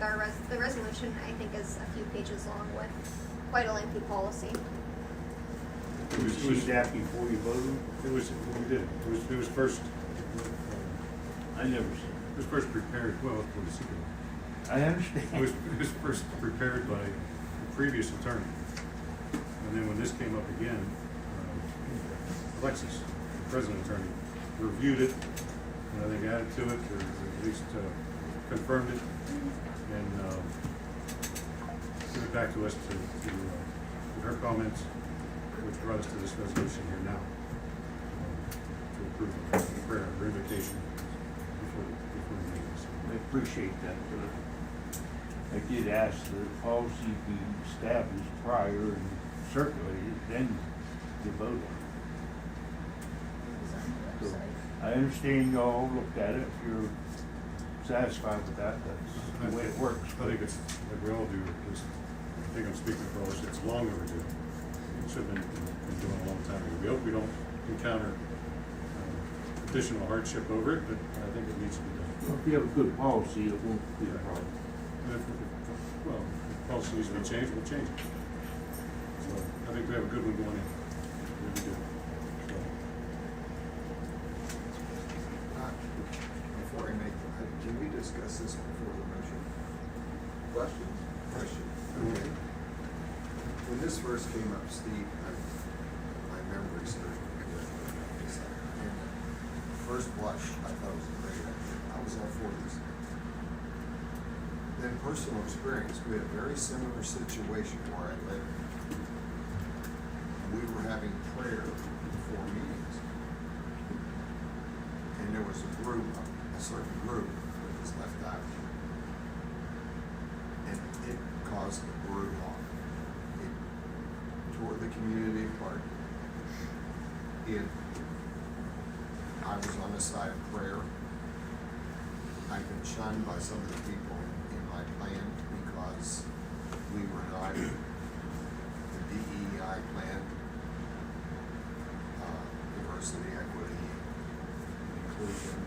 Speaker 12: The resolution, I think, is a few pages long with quite a lengthy policy.
Speaker 1: it was,
Speaker 15: See that before you voted?
Speaker 1: we did. It was first,
Speaker 15: I never seen
Speaker 1: it was first prepared, well, for the secret.
Speaker 15: it. I understand.
Speaker 1: It was first prepared by the previous attorney. And then when this came up again, Alexis, the present attorney, reviewed it, and I think added to it, or at least confirmed it, and sent it back to us with her comments, which brought us to this resolution here now, to approve the prayer, or invocation before the meeting. So,
Speaker 15: I appreciate that. I did ask the policy be established prior and circulated, then you vote on it. So, I understand y'all looked at it. If you're satisfied with that, that's the way it works.
Speaker 1: I think it's, like we all do, I think I'm speaking for all of us, it's long overdue. It should have been doing a long time ago. We hope we don't encounter additional hardship over it, but I think it needs to be done.
Speaker 15: Well, if you have a good policy, it won't be a problem.
Speaker 1: And well, if policy needs to be changed, we'll change it. So I think we have a good one going in. Really good. So,
Speaker 16: Before I make, can we discuss this before the motion?
Speaker 10: Questions?
Speaker 16: Question. Okay. When this first came up, Steve, my memory serves me good. And first blush, I thought it was a great idea. I was all for this. Then personal experience, we had a very similar situation where I lived. We were having prayer before meetings. And there was a group, a certain group that was left out. And it caused a bruise on. It tore the community apart. I was on the side of prayer. I've been shunned by some of the people in my plan because we were not the DEI plan, diversity, equity, inclusion.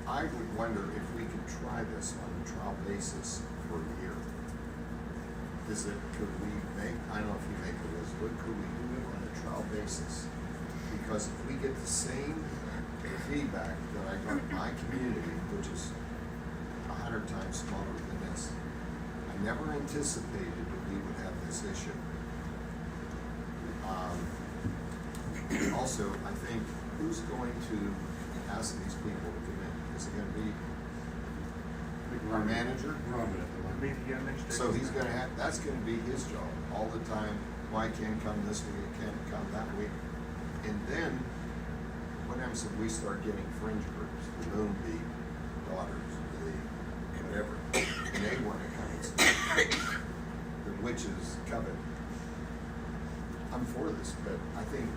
Speaker 16: I would wonder if we could try this on a trial basis for a year. Could we make, I don't know if you make a list, but could we do it on a trial basis? Because if we get the same feedback that I got in my community, which is 100 times smaller than this, I never anticipated that we would have this issue. Also, I think, who's going to ask these people to come in? Is it gonna be our manager?
Speaker 5: Meet again next year.
Speaker 16: So he's gonna have, that's gonna be his job all the time. Why can't come this week, can't come that week? And then, what happens if we start getting fringe groups, the Moonbeam daughters, the whatever, and they wanna come and speak? The witches covet. I'm for this, but I think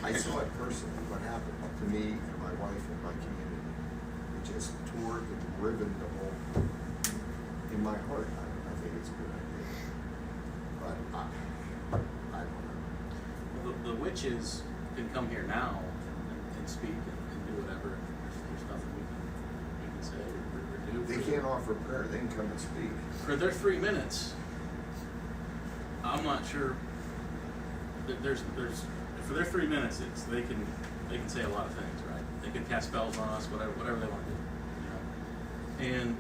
Speaker 16: I saw it personally, what happened to me and my wife and my community. It just tore and riven the whole, in my heart, I think it's a good idea. But I don't know.
Speaker 3: The witches can come here now and speak and do whatever. There's nothing we can say or do.
Speaker 16: They can't offer prayer, they can come and speak.
Speaker 3: For their 3 minutes, I'm not sure that there's for their 3 minutes, they can say a lot of things, right? They can cast spells on us, whatever they want to do, you know. And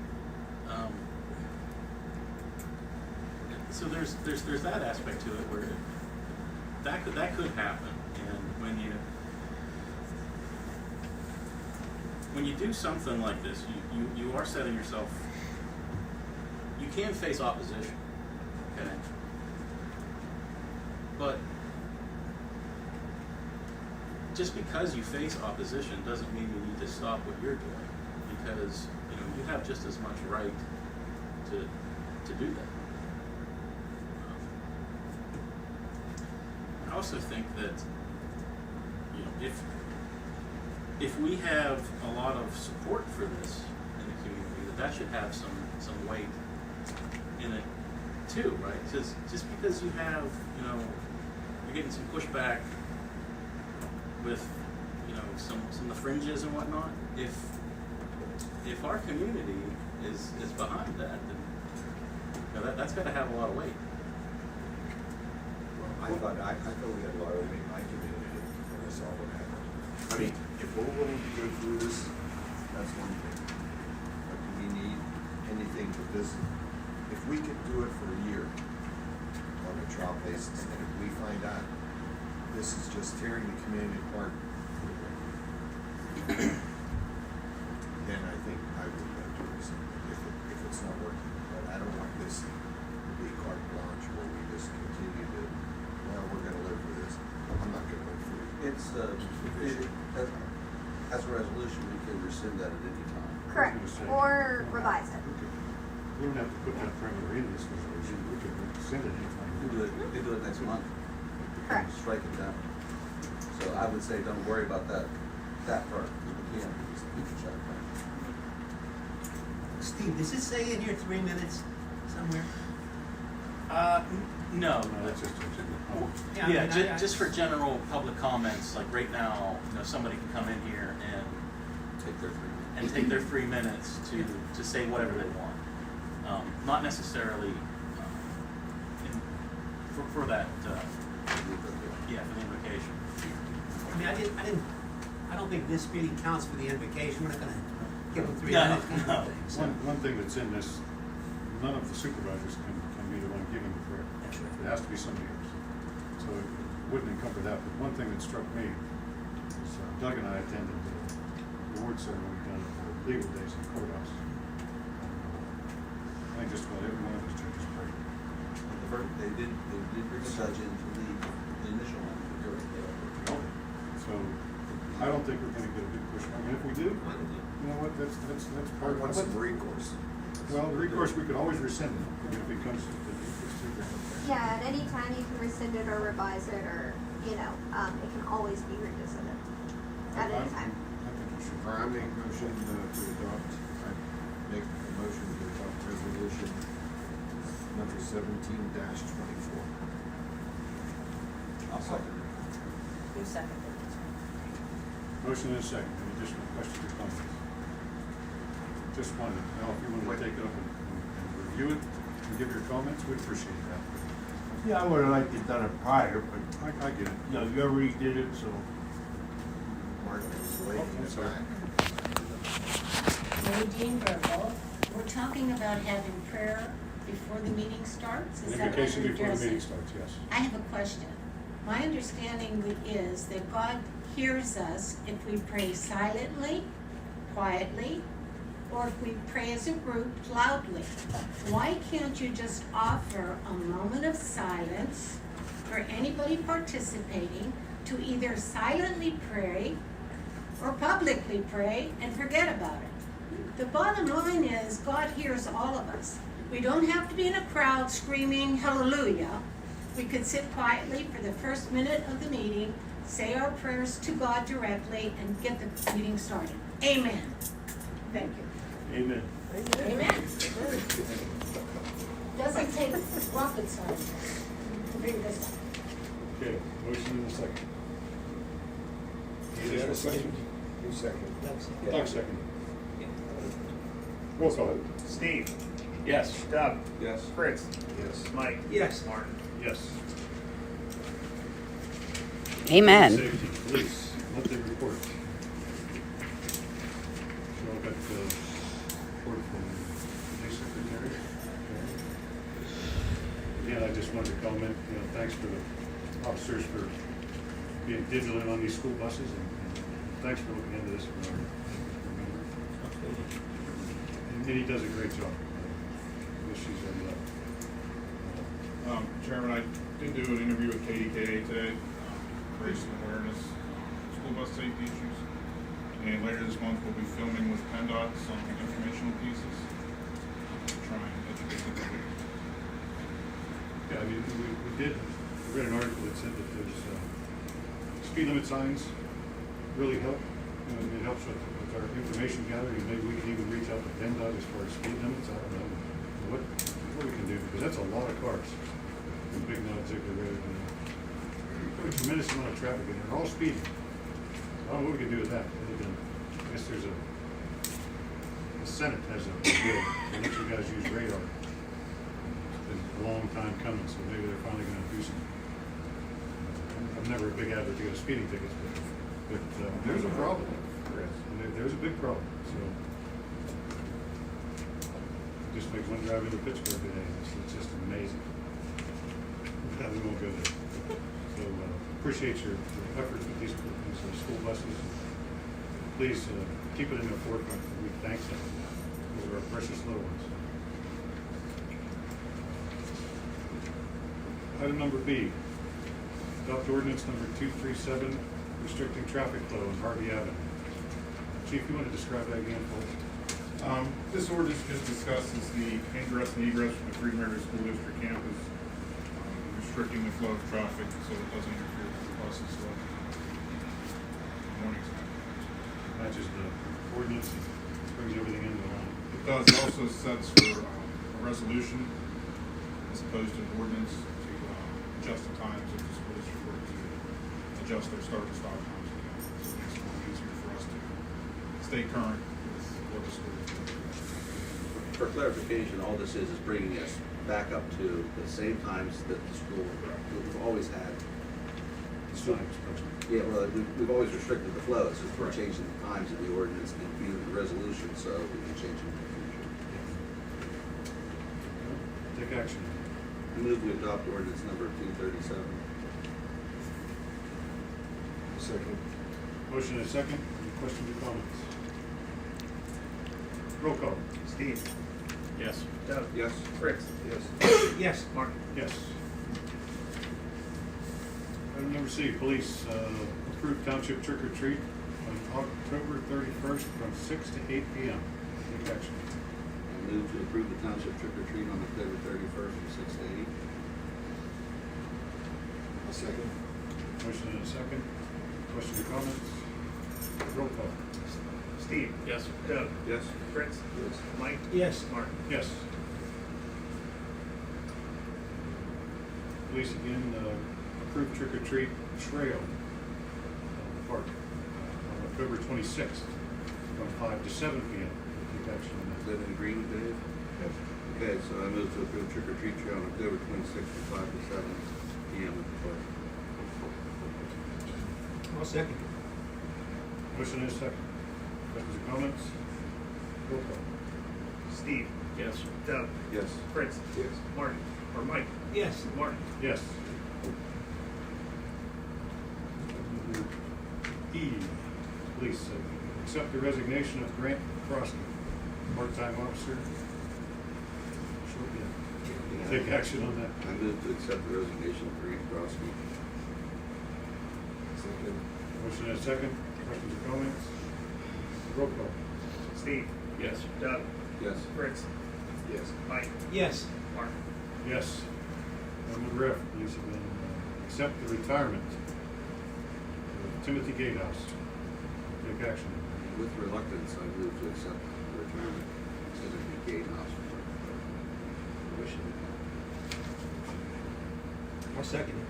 Speaker 3: so there's that aspect to it where that could happen. And when you do something like this, you are setting yourself. You can face opposition, okay? But just because you face opposition doesn't mean you need to stop what you're doing, because you have just as much right to do that. I also think that if we have a lot of support for this in the community, that should have some weight in it too, right? Because just because you have you're getting some pushback with some of the fringes and whatnot, if our community is behind that, then that's got to have a lot of weight.
Speaker 16: I thought we had a lot of weight in my community, and that's all what happened. I mean, if we're willing to go through this, that's one thing. But do we need anything to visit? If we could do it for a year on a trial basis, and if we find out this is just tearing the community apart, then I think I would go to this if it's not working. But I don't want this to be carte blanche where we just continue to, well, we're gonna live with this. I'm not gonna live for it.
Speaker 10: It's, as a resolution, we can rescind that at any time.
Speaker 12: Correct, or revise it.
Speaker 1: We don't have to put that parameter in this resolution, we could send it anytime.
Speaker 10: We do it next month.
Speaker 12: Correct.
Speaker 10: Strike it down. So I would say don't worry about that part, because we can shut it down.
Speaker 4: Steve, does it say in here 3 minutes somewhere?
Speaker 3: No.
Speaker 1: That's just a
Speaker 4: I mean,
Speaker 3: just for general public comments, like right now, somebody can come in here and
Speaker 10: Take their 3 minutes.
Speaker 3: take their 3 minutes to say whatever they want. Not necessarily for that, for the invocation.
Speaker 4: I mean, I don't think this meeting counts for the invocation. We're not gonna give them 3
Speaker 3: No,
Speaker 4: minutes. kind of
Speaker 3: no.
Speaker 4: thing, so.
Speaker 1: One thing that's in this, none of the supervisors can be the one giving the prayer.
Speaker 4: That's right.
Speaker 1: It has to be somebody else. So it wouldn't encumber that, but one thing that struck me is Doug and I attended the award ceremony down at the legal days in the courthouse. I think just about every one of those judges prayed.
Speaker 10: They did bring a judge in to lead the initial one.
Speaker 1: So I don't think we're gonna get a big push. I mean, if we do, you know what, that's part of
Speaker 16: What's the recourse?
Speaker 1: Well, the recourse, we could always rescind it if it becomes, if it's too bad.
Speaker 12: Yeah, at any time you can rescind it or revise it, or it can always be revisited. at a time.
Speaker 16: I make a motion to adopt, I make a motion to adopt resolution number 17-24.
Speaker 10: I'll second.
Speaker 14: Who seconded
Speaker 1: Motion and a second. Any additional questions or comments? Just one. Now, if you want to take it up and review it and give your comments, we'd appreciate that.
Speaker 15: Yeah, I would've liked it done it prior, but,
Speaker 1: I get it.
Speaker 15: you know, you already did it, so.
Speaker 16: Martin is waiting
Speaker 1: Oh,
Speaker 16: in the
Speaker 1: sorry.
Speaker 16: back.
Speaker 17: Nadine Burble, we're talking about having prayer before the meeting starts? Is that what
Speaker 1: Invocation
Speaker 17: you're
Speaker 1: before the
Speaker 17: addressing?
Speaker 1: meeting starts, yes.
Speaker 17: I have a question. My understanding is that God hears us if we pray silently, quietly, or if we pray as a group loudly. Why can't you just offer a moment of silence for anybody participating to either silently pray or publicly pray and forget about it? The bottom line is God hears all of us. We don't have to be in a crowd screaming hallelujah. We could sit quietly for the first minute of the meeting, say our prayers to God directly, and get the meeting started. Amen. Thank you.
Speaker 15: Amen.
Speaker 17: Amen. Doesn't take rocket science to figure this out.
Speaker 1: Okay, motion and a second. Any additional questions?
Speaker 16: Who seconded?
Speaker 1: Doug second. Roll call.
Speaker 5: Steve,
Speaker 3: Yes.
Speaker 5: Doug,
Speaker 10: Yes.
Speaker 5: Fritz,
Speaker 16: Yes.
Speaker 5: Mike.
Speaker 4: Yes.
Speaker 5: Martin.
Speaker 1: Yes.
Speaker 13: Amen.
Speaker 1: Safety, police, monthly report. So I've got the report from the secretary. Again, I just wanted to comment, thanks for the officers for being vigilant on these school buses, and thanks for looking into this. And he does a great job. Issues are
Speaker 8: Chairman, I did do an interview with KDKA today, raising awareness of school bus safety issues. And later this month, we'll be filming with PennDOT some informational pieces to try and educate the public.
Speaker 1: Yeah, I mean, we read an article that said that there's speed limit signs really help. It helps with our information gathering, and maybe we can even reach out to PennDOT as far as speed limits. I don't know what we can do, because that's a lot of cars in Big Knot, Ziegler Road. A tremendous amount of traffic, and they're all speeding. I don't know what we can do with that. I guess there's the Senate has a bill that lets you guys use radar. It's been a long time coming, so maybe they're finally going to do something. I'm never a big advocate of speeding tickets, but there's a problem. There's a big problem. So just makes one drive into Pittsburgh today. It's just amazing. We won't go there. So appreciate your efforts with these school buses. Please keep it in the forefront. We thank them. Those are our precious little ones. Item number B, adopt ordinance number 237, restricting traffic flow on Harvey Avenue. Chief, you want to describe that again for us?
Speaker 8: This ordinance just discusses the ingress and egress from the Freedom Area School District campus, restricting the flow of traffic so it doesn't interfere with the buses flow. Morning time.
Speaker 1: Matches the ordinance, brings everything into line.
Speaker 8: It does, it also sets for a resolution as opposed to an ordinance to adjust the times of the school district were to adjust their start and stop times. So it makes it a little easier for us to stay current with what the school is doing.
Speaker 10: For clarification, all this is bringing us back up to the same times that the school, we've always had. Yeah, well, we've always restricted the flow, it's just we're changing the times of the ordinance and the resolution, so we can change them in the future.
Speaker 1: Take action.
Speaker 10: I move we adopt ordinance number 237.
Speaker 16: Second.
Speaker 1: Motion and a second. Any questions or comments? Roll call.
Speaker 5: Steve,
Speaker 3: Yes.
Speaker 5: Doug.
Speaker 10: Yes.
Speaker 5: Fritz.
Speaker 16: Yes.
Speaker 4: Yes.
Speaker 5: Martin.
Speaker 1: Yes. Item number C, police, approved township trick or treat on October 31st from 6 to 8 p.m. Take action.
Speaker 10: I move to approve the township trick or treat on October 31st from 6 to 8.
Speaker 16: Second.
Speaker 1: Motion and a second. Questions or comments? Roll call.
Speaker 5: Steve?
Speaker 3: Yes.
Speaker 5: Doug?
Speaker 10: Yes.
Speaker 5: Fritz?
Speaker 10: Yes.
Speaker 5: Mike?
Speaker 4: Yes.
Speaker 5: Mark?
Speaker 1: Yes. Police again, approved trick or treat trail park on October 26th from 5 to 7 p.m. Take action on
Speaker 10: Is
Speaker 1: that.
Speaker 10: that in agreement, Dave?
Speaker 1: Yes.
Speaker 10: Okay, so I move to approve trick or treat trail on October 26th from 5 to 7 p.m. at the park.
Speaker 4: I'll second.
Speaker 1: Motion is second. Questions or comments? Roll call.
Speaker 5: Steve?
Speaker 3: Yes.
Speaker 5: Doug?
Speaker 10: Yes.
Speaker 5: Fritz?
Speaker 10: Yes.
Speaker 5: Martin? Or Mike?
Speaker 4: Yes.
Speaker 5: Martin?
Speaker 1: Yes. E, police, accept the resignation of Grant Crosby, part-time officer. Short bid. Take action on that.
Speaker 10: I move to accept the resignation of Grant Crosby. Second.
Speaker 1: Motion is second. Questions or comments? Roll call.
Speaker 5: Steve?
Speaker 3: Yes.
Speaker 5: Doug?
Speaker 10: Yes.
Speaker 5: Fritz?
Speaker 10: Yes.
Speaker 5: Mike?
Speaker 4: Yes.
Speaker 5: Mark?
Speaker 1: Yes. Number F, police again, accept the retirement of Timothy Gatehouse. Take action.
Speaker 10: With reluctance, I move to accept the retirement of Timothy Gatehouse for wishing.
Speaker 4: I'll second it.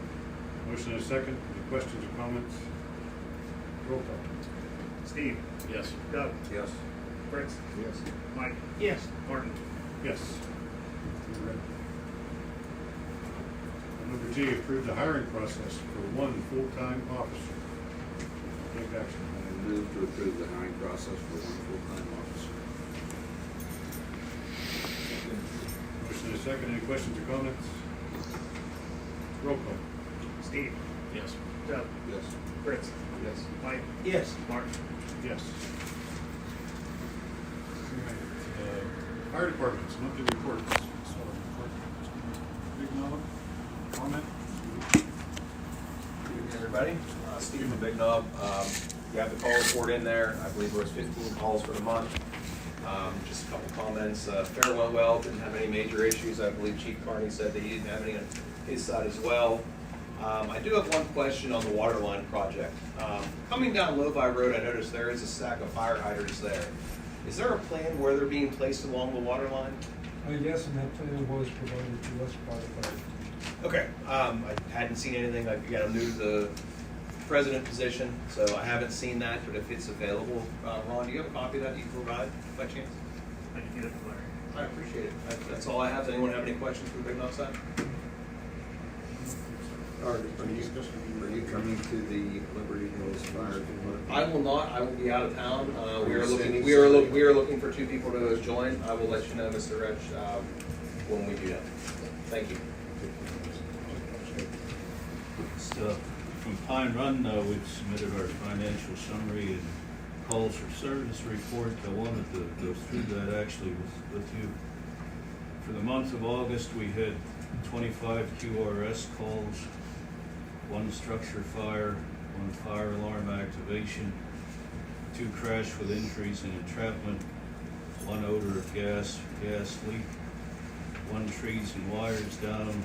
Speaker 1: Motion is second. Any questions or comments? Roll call.
Speaker 5: Steve?
Speaker 3: Yes.
Speaker 5: Doug?
Speaker 10: Yes.
Speaker 5: Fritz?
Speaker 10: Yes.
Speaker 5: Mike?
Speaker 4: Yes.
Speaker 5: Martin?
Speaker 1: Yes. Number G, approve the hiring process for one full-time officer. Take action.
Speaker 10: I move to approve the hiring process for one full-time officer.
Speaker 1: Motion is second. Any questions or comments? Roll call.
Speaker 5: Steve?
Speaker 3: Yes.
Speaker 5: Doug?
Speaker 10: Yes.
Speaker 5: Fritz?
Speaker 10: Yes.
Speaker 5: Mike?
Speaker 4: Yes.
Speaker 5: Martin?
Speaker 1: Yes. Fire departments, monthly reports. So, Big Knob, comment?
Speaker 18: Good evening, everybody. Steve from Big Knob. You have the call report in there. I believe there was 15 calls for the month. Just a couple comments. Fair went well, didn't have any major issues. I believe Chief Carney said that he didn't have any on his side as well. I do have one question on the water line project. Coming down Lovi Road, I noticed there is a stack of fire hydrants there. Is there a plan where they're being placed along the water line?
Speaker 11: Yes, and that plan was provided to us by the fire.
Speaker 18: Okay, I hadn't seen anything. Again, I'm new to the president position, so I haven't seen that, but if it's available, Ron, do you have a copy of that you can provide by chance?
Speaker 5: I can get it from Larry.
Speaker 18: I appreciate it. That's all I have. Does anyone have any questions for the Big Knob side?
Speaker 10: Are you coming to the Liberty Hills Fire Department?
Speaker 18: I will not. I will be out of town. We are looking for 2 people to join. I will let you know, Mr. Rich, when we do that. Thank you.
Speaker 15: From Pine Run, we've submitted our financial summary and calls for service report. I wanted to go through that actually with you. For the month of August, we had 25 QRS calls, 1 structure fire, 1 fire alarm activation, 2 crash with injuries and entrapment, 1 odor of gas leak, 1 trees and wires down,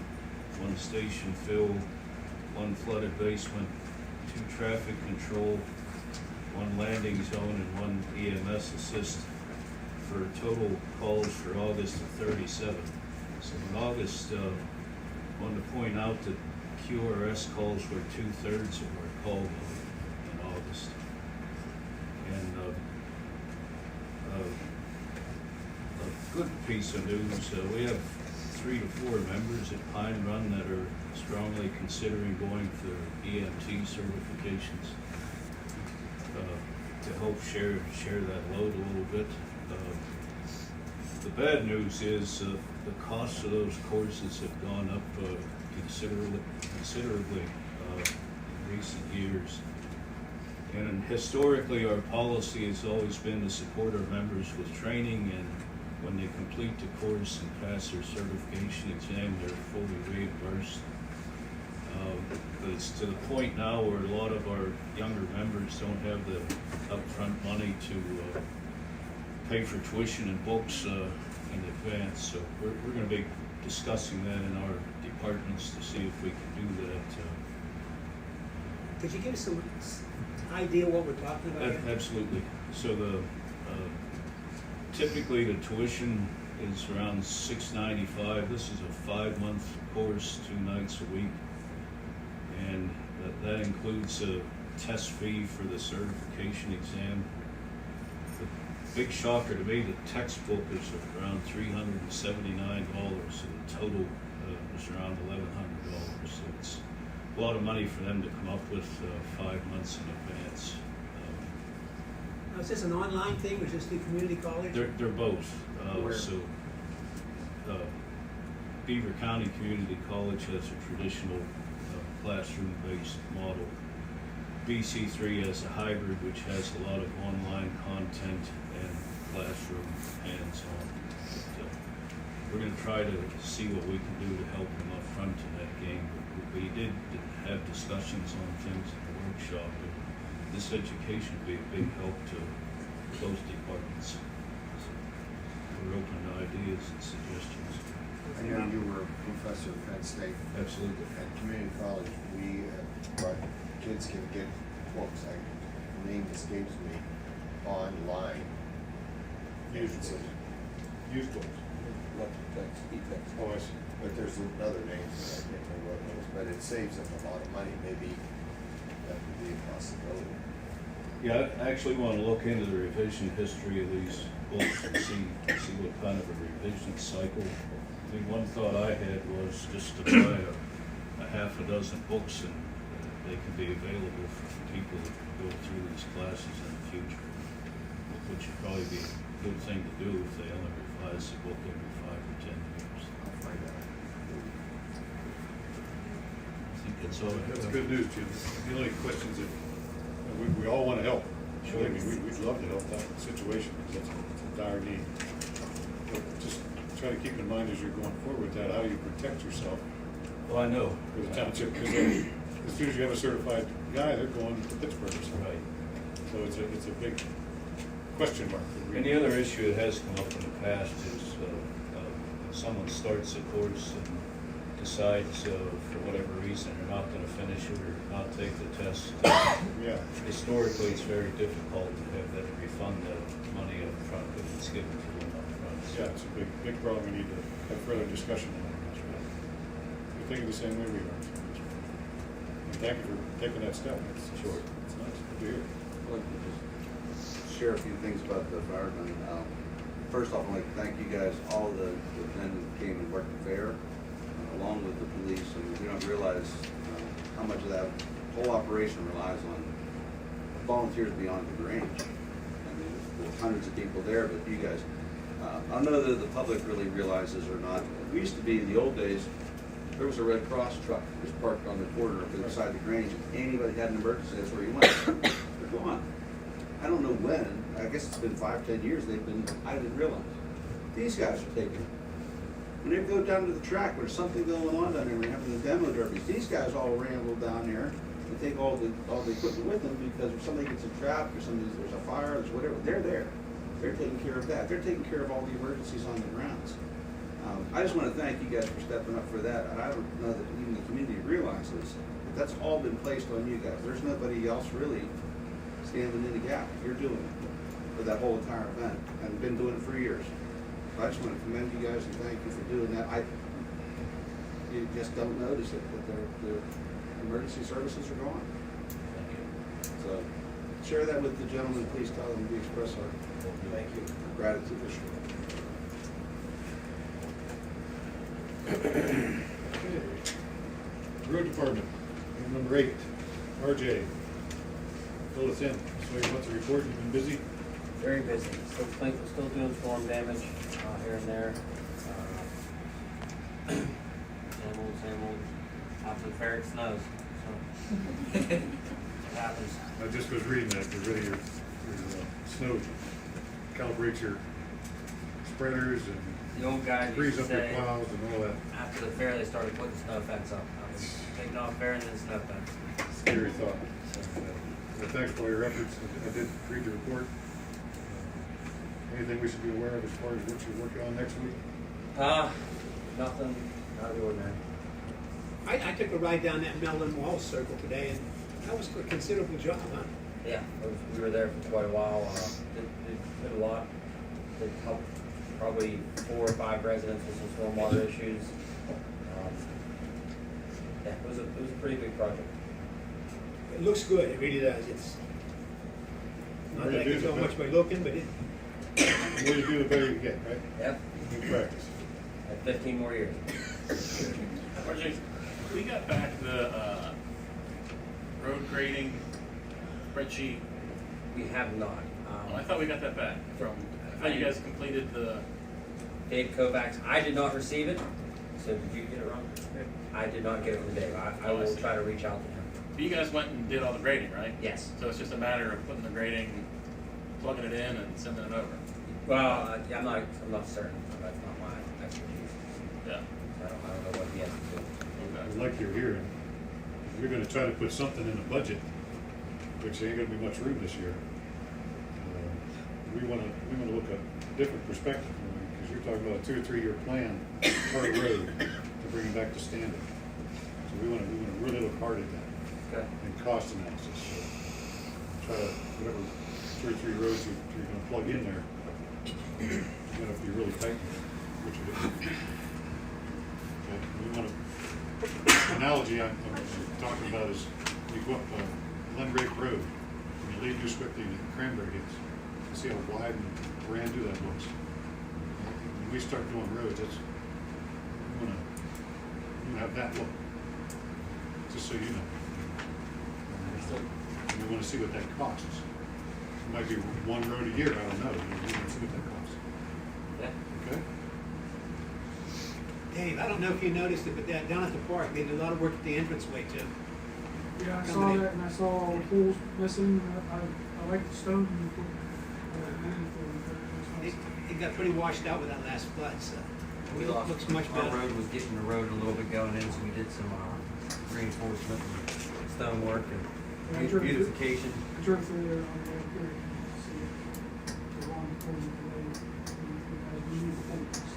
Speaker 15: 1 station fill, 1 flooded basement, 2 traffic control, 1 landing zone, and 1 EMS assist, for total calls for August of 37. So in August, I wanted to point out that QRS calls were 2/3 of our call volume in August. And a good piece of news, we have 3 to 4 members at Pine Run that are strongly considering going for EMT certifications to help share that load a little bit. The bad news is the cost of those courses have gone up considerably in recent years. And historically, our policy has always been to support our members with training, and when they complete the course and pass their certification exam, they're fully reimbursed. But it's to the point now where a lot of our younger members don't have the upfront money to pay for tuition and books in advance. So we're going to be discussing that in our departments to see if we can do that.
Speaker 4: Could you give us some idea what we're talking about here?
Speaker 15: Absolutely. So typically the tuition is around $695. This is a 5-month course, 2 nights a week. And that includes a test fee for the certification exam. The big shocker to me, the textbook is around $379, so the total is around $1,100. So it's a lot of money for them to come up with 5 months in advance.
Speaker 4: Now, is this an online thing, or is this the community college?
Speaker 15: They're both.
Speaker 4: Where?
Speaker 15: Beaver County Community College has a traditional classroom-based model. BC3 has a hybrid, which has a lot of online content and classroom hands-on. We're going to try to see what we can do to help them up front in that game. We did have discussions on things at the workshop, and this education would be a big help to both departments. So we're open to ideas and suggestions.
Speaker 16: I know you were a professor at Penn State.
Speaker 15: Absolutely.
Speaker 16: At community college, we brought kids can get books. The name escapes me. Online.
Speaker 1: Used books. Oh, I see.
Speaker 16: But there's another name that I can't remember what it is, but it saves them a lot of money. Maybe that would be a possibility.
Speaker 15: Yeah, I actually want to look into the revision history of these books and see what kind of a revision cycle. I mean, one thought I had was just to buy a half a dozen books, and they can be available for people that go through these classes in the future, which would probably be a good thing to do if they only revise the book every 5 or 10 years.
Speaker 16: I'll find out.
Speaker 15: I think that's all I have.
Speaker 1: That's good news, Jim. The only questions that, we all want to help.
Speaker 15: Sure.
Speaker 1: I mean, we'd love to help that situation, because it's a dire need. But just try to keep in mind as you're going forward with that, how you protect yourself.
Speaker 15: Well, I know.
Speaker 1: For the township, because as soon as you have a certified guy, they're going to Pittsburgh or something.
Speaker 15: Right.
Speaker 1: So it's a big question mark.
Speaker 15: And the other issue that has come up in the past is someone starts a course and decides for whatever reason they're not going to finish it or not take the test.
Speaker 1: Yeah.
Speaker 15: Historically, it's very difficult to have them refund the money up front if it's given to them up front.
Speaker 1: Yeah, it's a big problem. We need to have further discussion on that. We're thinking the same way we are. And thank you for taking that step. It's
Speaker 15: Sure.
Speaker 1: It's nice to hear.
Speaker 10: I'd like to just share a few things about the firemen. First off, I'd like to thank you guys, all the men that came and worked the fair, along with the police. And we don't realize how much of that whole operation relies on volunteers beyond the range. I mean, there's hundreds of people there, but you guys, I don't know that the public really realizes or not. We used to be, in the old days, there was a Red Cross truck that was parked on the corner beside the Grange. If anybody had an emergency, that's where you went. They're gone. I don't know when. I guess it's been 5, 10 years they've been, I didn't realize. These guys are taking, when they go down to the track, there's something going on down there, we're having the demo derbies. These guys all ramble down there and take all the equipment with them, because if somebody gets trapped or there's a fire, there's whatever, they're there. They're taking care of that. They're taking care of all the emergencies on the grounds. I just want to thank you guys for stepping up for that. And I don't know that even the community realizes that that's all been placed on you guys. There's nobody else really standing in the gap. You're doing it for that whole entire event, and been doing it for years. So I just want to commend you guys and thank you for doing that. You just don't notice it, that the emergency services are gone. So share that with the gentleman. Please tell them we express our gratitude.
Speaker 1: Road Department, item number 8, RJ. Fill us in. So you want to report? You've been busy?
Speaker 19: Very busy. Still doing storm damage here and there. Same old. After the fair, it snows. So it happens.
Speaker 1: I just was reading that. You're ready. Your snow calibrates your spreaders and
Speaker 19: The old guys
Speaker 1: frees
Speaker 19: used
Speaker 1: up
Speaker 19: to
Speaker 1: your
Speaker 19: say,
Speaker 1: plows and all that.
Speaker 19: after the fair, they started putting snow fence up. Taking off fair and then snow fence.
Speaker 1: Scary thought. Well, thanks for all your efforts. I did read the report. Anything we should be aware of as far as what you're working on next week?
Speaker 19: Nothing out of the ordinary.
Speaker 4: I took a ride down that Melvin Wall circle today, and That was a considerable job, huh?
Speaker 19: Yeah, we were there for quite a while, did a lot, did help probably 4 or 5 residents with some stormwater issues. Yeah, it was a pretty big project.
Speaker 4: It looks good, it really does. It's not that I can tell much by looking, but it,
Speaker 1: The more you do, the better you get, right?
Speaker 19: Yep,
Speaker 1: You practice.
Speaker 19: had 15 more years.
Speaker 3: RJ, we got back the road grading spreadsheet.
Speaker 19: We have not.
Speaker 3: I thought we got that back from, I thought you guys completed the,
Speaker 19: Dave Kovacs, I did not receive it, so did you get it wrong? I did not get it from Dave. I will try to reach out to him.
Speaker 3: but you guys went and did all the grading, right?
Speaker 19: Yes.
Speaker 3: So it's just a matter of putting the grading, plugging it in and sending it over.
Speaker 19: Well, yeah, I'm not certain. That's not my expertise.
Speaker 3: Yeah.
Speaker 19: So I don't know what he has to do.
Speaker 1: Like you're hearing, you're gonna try to put something in the budget, which ain't gonna be much room this year. We wanna look at a different perspective, because you're talking about a 2 or 3 year plan per road to bring it back to standard. So we wanna really look hard at that.
Speaker 19: Okay.
Speaker 1: And cost analysis. So try to, whatever 2 or 3 roads you're gonna plug in there, you're gonna have to be really tight, which it is. Okay, we wanna, analogy I'm talking about is you go up Glen Rake Road, and you leave New Sewickley and Cranberry Hills. You see how wide and brand new that looks. When we start doing roads, it's, we wanna have that look, just so you know. And we wanna see what that costs. It might be 1 road a year, I don't know, we wanna see what that costs.
Speaker 19: Yeah.
Speaker 1: Okay?
Speaker 4: Dave, I don't know if you noticed it, but down at the park, they did a lot of work at the entranceway too.
Speaker 20: Yeah, I saw that, and I saw all the holes missing. I like the stone you put.
Speaker 4: It got pretty washed out with that last flood, so
Speaker 19: We
Speaker 4: it
Speaker 19: lost,
Speaker 4: looks much
Speaker 19: our
Speaker 4: better.
Speaker 19: road was getting the road a little bit going in, so we did some reinforcement and stone work
Speaker 20: Yeah, I
Speaker 19: and
Speaker 20: drove
Speaker 19: beautification.
Speaker 20: I drove through there on the way up here. See it. The wrong corner today. We need to think this.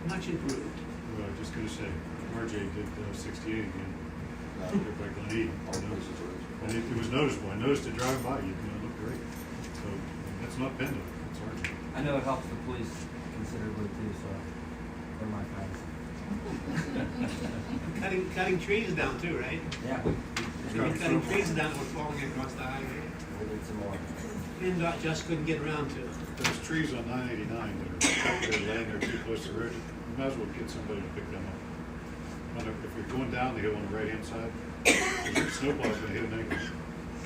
Speaker 4: Much improved.
Speaker 1: Well, I was just gonna say, RJ did 68 again. Looked like Glen Eden. And it was noticeable. I noticed it driving by, it looked great. So that's not Pendo, it's RJ.
Speaker 19: I know it helps the police considerably too, so they're my friends.
Speaker 4: Cutting trees down too, right?
Speaker 19: Yeah.
Speaker 4: Cutting trees down that were falling across the highway.
Speaker 19: We'll need some more.
Speaker 4: PennDOT just couldn't get around to it.
Speaker 1: Those trees on 989 that are out there laying there too close to the road, you might as well get somebody to pick them up. If you're going down the hill on the right-hand side, your snowplow's gonna hit them anyway,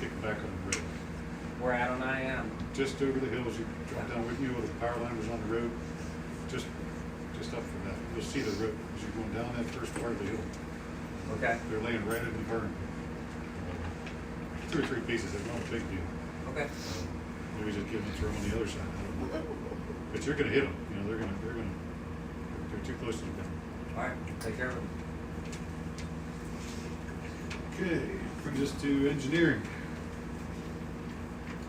Speaker 1: kick them back on the road.
Speaker 19: We're out on IM.
Speaker 1: Just over the hills, you drop down with you, where the power line was on the road, just up from that. You'll see the road as you're going down that first part of the hill.
Speaker 19: Okay.
Speaker 1: They're laying right in the burn. 2 or 3 pieces, it's not a big deal.
Speaker 19: Okay.
Speaker 1: Maybe just give them a throw on the other side. I don't know. But you're gonna hit them, they're too close to the ground.
Speaker 19: All right, take care of it.
Speaker 1: Okay, brings us to engineering.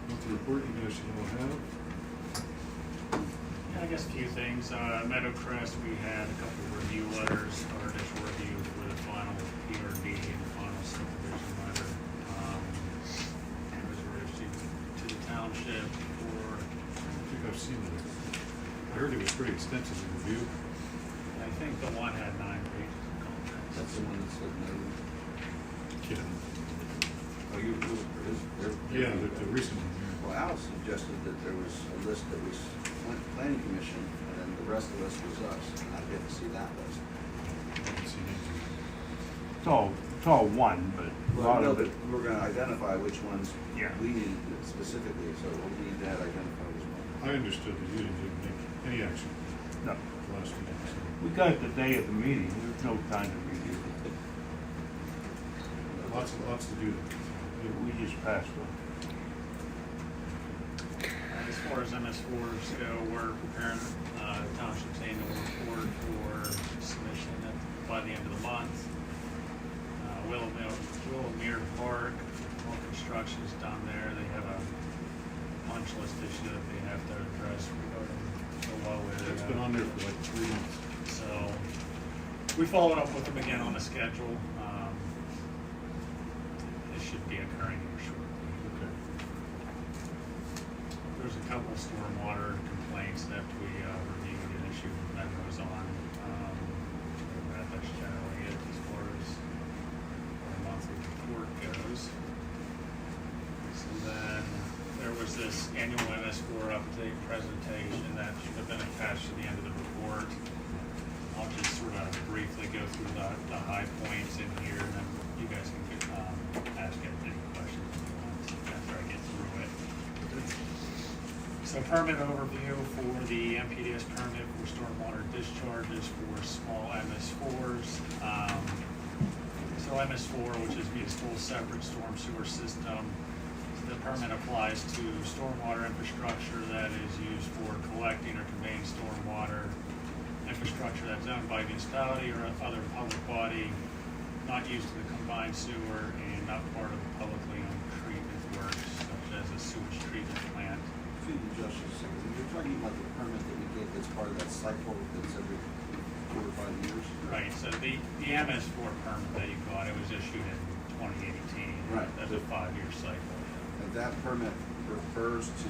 Speaker 1: Monthly report you guys should all have.
Speaker 5: Yeah, I guess a few things. Meadowcrest, we had a couple of review letters, or initial review for the final PRD and the final subdivision letter. It was issued to the township for,
Speaker 1: I think I've seen that. I heard it was pretty extensive in review.
Speaker 5: I think the one had 9 pages of comments.
Speaker 10: That's the one that said no.
Speaker 1: Yeah.
Speaker 10: Oh,
Speaker 1: Yeah, the recent one, yeah.
Speaker 10: Well, Al suggested that there was a list that was planning commission, and then the rest of the list was us, and I'd get to see that list.
Speaker 1: I haven't seen it.
Speaker 5: It's all one, but a
Speaker 10: Well,
Speaker 5: lot
Speaker 10: I know
Speaker 5: of
Speaker 10: that
Speaker 5: it.
Speaker 10: we're gonna identify which ones
Speaker 5: Yeah.
Speaker 10: we needed specifically, so we'll need that identified as well.
Speaker 1: I understood that you didn't make any action
Speaker 5: No.
Speaker 1: last week, so.
Speaker 5: We got it the day of the meeting. There's no time to review it.
Speaker 1: Lots to do there.
Speaker 5: We just passed one. As far as MS4s go, we're preparing Township's annual report for submission by the end of the month. Willowmere Park, all construction's done there. They have a punch list issue that they have to address regarding the low area.
Speaker 1: It's been on there for like 3 months.
Speaker 5: So we followed up with them again on the schedule. It should be occurring here shortly.
Speaker 15: Okay.
Speaker 5: There's a couple of stormwater complaints that we reviewed and issued memos on. That's generally it as far as our monthly report goes. So then there was this annual MS4 update presentation that should have been attached to the end of the report. I'll just sort of briefly go through the high points in here, and then you guys can ask any questions if you want after I get through it. So permit overview for the MPDS permit for stormwater discharges for small MS4s. So MS4, which is municipal separate storm sewer system, the permit applies to stormwater infrastructure that is used for collecting or conveying stormwater, infrastructure that's owned by a municipality or other public body, not used to the combined sewer, and not part of publicly owned treatment works, such as a sewage treatment plant.
Speaker 10: Excuse me, Justice, you're talking about the permit that we get that's part of that cycle that's every 4 or 5 years?
Speaker 5: Right, so the MS4 permit that you got, it was issued in 2018.
Speaker 10: Right.
Speaker 5: That's a 5-year cycle.
Speaker 10: And that permit refers to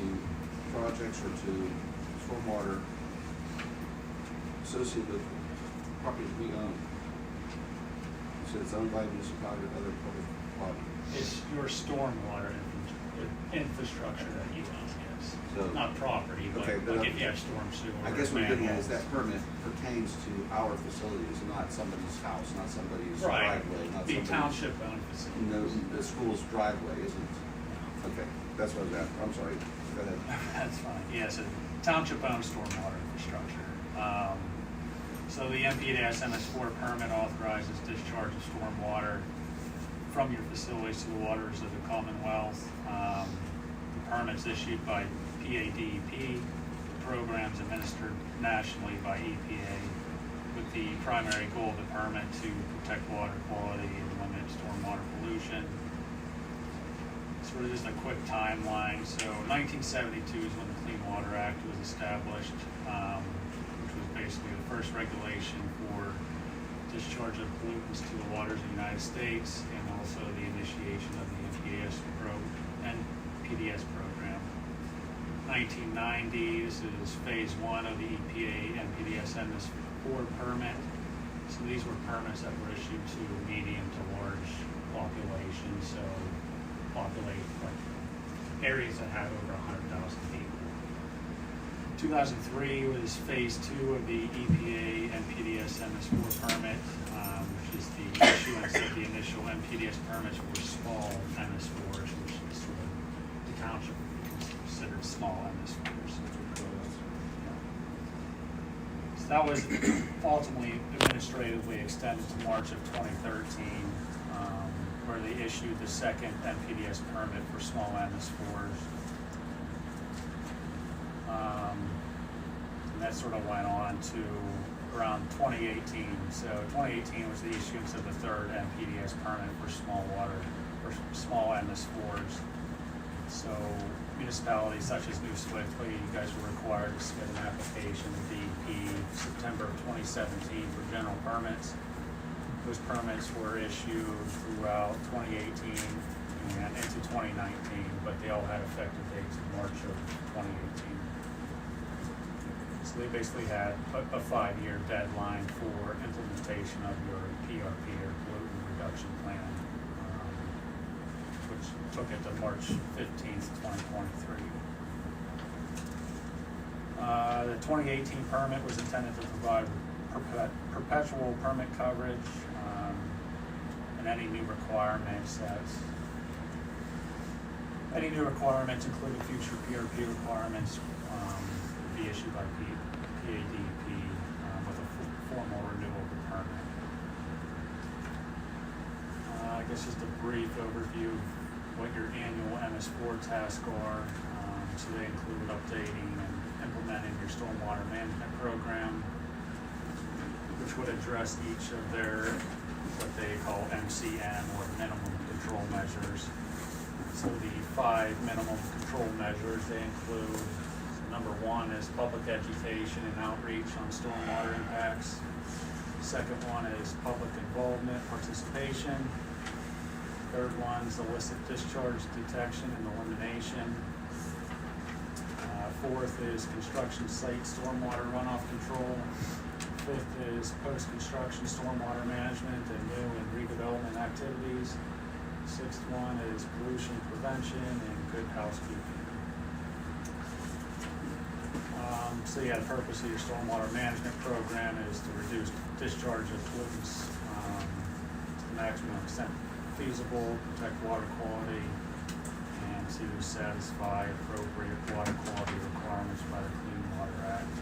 Speaker 10: projects or to stormwater associated with properties we own. So it's owned by a municipality or other public body.
Speaker 5: It's your stormwater infrastructure that you own, yes.
Speaker 10: So-
Speaker 5: Not property, but
Speaker 10: Okay, but
Speaker 5: like if you have storm sewer.
Speaker 10: I guess what I'm getting at is
Speaker 5: manholes.
Speaker 10: that permit pertains to our facilities, not somebody's house, not somebody's
Speaker 5: Right.
Speaker 10: driveway, not
Speaker 5: The
Speaker 10: somebody's.
Speaker 5: township owned facility.
Speaker 10: No, the school's driveway isn't. Okay, that's what I was asking. I'm sorry. Go ahead.
Speaker 5: That's fine, yes, township owned stormwater infrastructure. So the MPDS MS4 permit authorizes discharge of stormwater from your facilities to the waters of the Commonwealth. The permit's issued by PADEP, the program's administered nationally by EPA, with the primary goal of the permit to protect water quality and limit stormwater pollution. Sort of just a quick timeline. So 1972 is when the Clean Water Act was established, which was basically the first regulation for discharge of pollutants to the waters of the United States, and also the initiation of the NPDS program. 1990, this is phase 1 of the EPA NPDS MS4 permit. So these were permits that were issued to medium to large populations, so populate like areas that had over 100,000 people. 2003 was phase 2 of the EPA NPDS MS4 permit, which is the issuance of the initial NPDS permits for small MS4s, which is sort of the township considered small MS4s. So that was ultimately administratively extended to March of 2013. Where they issued the second NPDS permit for small MS4s. And that sort of went on to around 2018. So 2018 was the issuance of the third NPDS permit for small MS4s. So municipalities such as New Sewickley, you guys were required to submit an application to DEP September of 2017 for general permits. Those permits were issued throughout 2018 and into 2019, but they all had effective dates in March of 2018. So they basically had a 5-year deadline for implementation of your PRP or pollutant reduction plan, which took it to March 15th, 2023. The 2018 permit was intended to provide perpetual permit coverage, and any new requirements including future PRP requirements be issued by PADEP with a formal renewal of the permit. I guess just a brief overview of what your annual MS4 tasks are. So they include updating and implementing your stormwater management program, which would address each of their, what they call MCM, or minimum control measures. So the 5 minimum control measures, they include, number 1 is public education and outreach on stormwater impacts. Second one is public involvement, participation.
Speaker 21: Third one's illicit discharge detection and elimination. Fourth is construction site stormwater runoff control. Fifth is post-construction stormwater management and new and redevelopment activities. Sixth one is pollution prevention and good housekeeping. So yeah, the purpose of your stormwater management program is to reduce discharge of pollutants to the maximum extent feasible, protect water quality, and to satisfy appropriate water quality requirements by the Clean Water Act.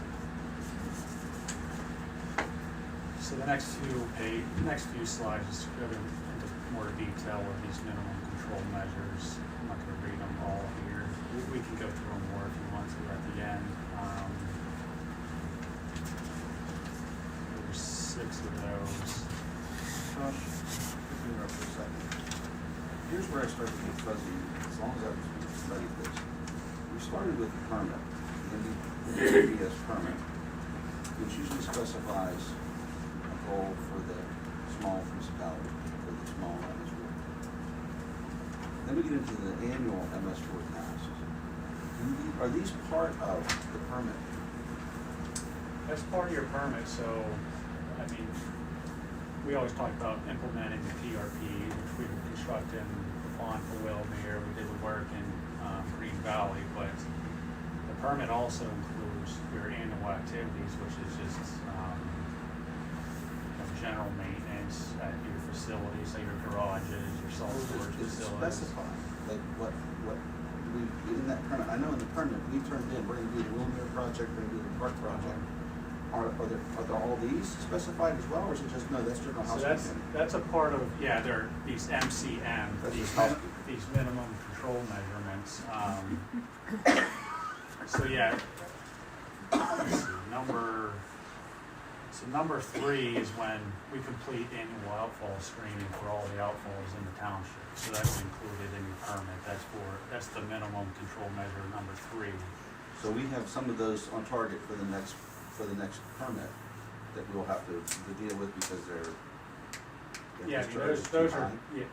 Speaker 21: So the next few slides just go into more detail of these minimum control measures. I'm not going to read them all here. We can go through them more if you want to at the end. There's 6 of those.
Speaker 10: Josh, let me interrupt for a second. Here's where I start to get fuzzy, as long as I've studied this. We started with the permit, the NBS permit, which usually specifies a goal for the small municipality, for the small MS4. Then we get into the annual MS4 tasks. Are these part of the permit?
Speaker 21: That's part of your permit, so, I mean, we always talk about implementing the PRP, which we were constructing the pond for Willmere, we did the work in Green Valley, but the permit also includes your annual activities, which is just general maintenance at your facilities, so your garages, your salt storage facilities.
Speaker 10: Specified, like what we, in that permit, I know in the permit, we turned in, we're gonna do the Willmere project, we're gonna do the park project. Are there all these specified as well, or is it just, no, that's general
Speaker 21: So
Speaker 10: housekeeping?
Speaker 21: that's a part of, yeah, they're these MCM,
Speaker 10: That's
Speaker 21: these,
Speaker 10: just housekeeping.
Speaker 21: these minimum control measurements. So yeah, let's see, number 3 is when we complete annual outfall screening for all the outfalls in the township. So that's included in your permit. That's the minimum control measure number 3.
Speaker 10: So we have some of those on target for the next permit that we'll have to deal with because they're
Speaker 21: Yeah, I mean, those are, yeah.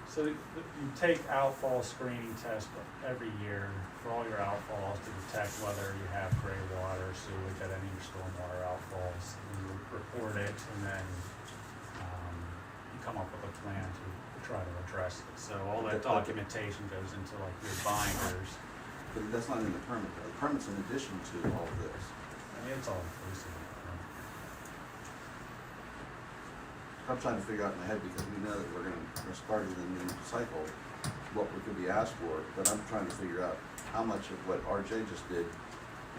Speaker 21: So you take outfall screening tests every year for all your outfalls to detect whether you have gray water, sewage at any of your stormwater outfalls. And you report it, and then you come up with a plan to try to address it. So all that documentation goes into like your binders.
Speaker 10: But that's not in the permit, though. The permit's in addition to all of this.
Speaker 21: I mean, it's all inclusive.
Speaker 10: I'm trying to figure out in my head because we know that we're starting the new cycle, what we could be asked for, but I'm trying to figure out how much of what RJ just did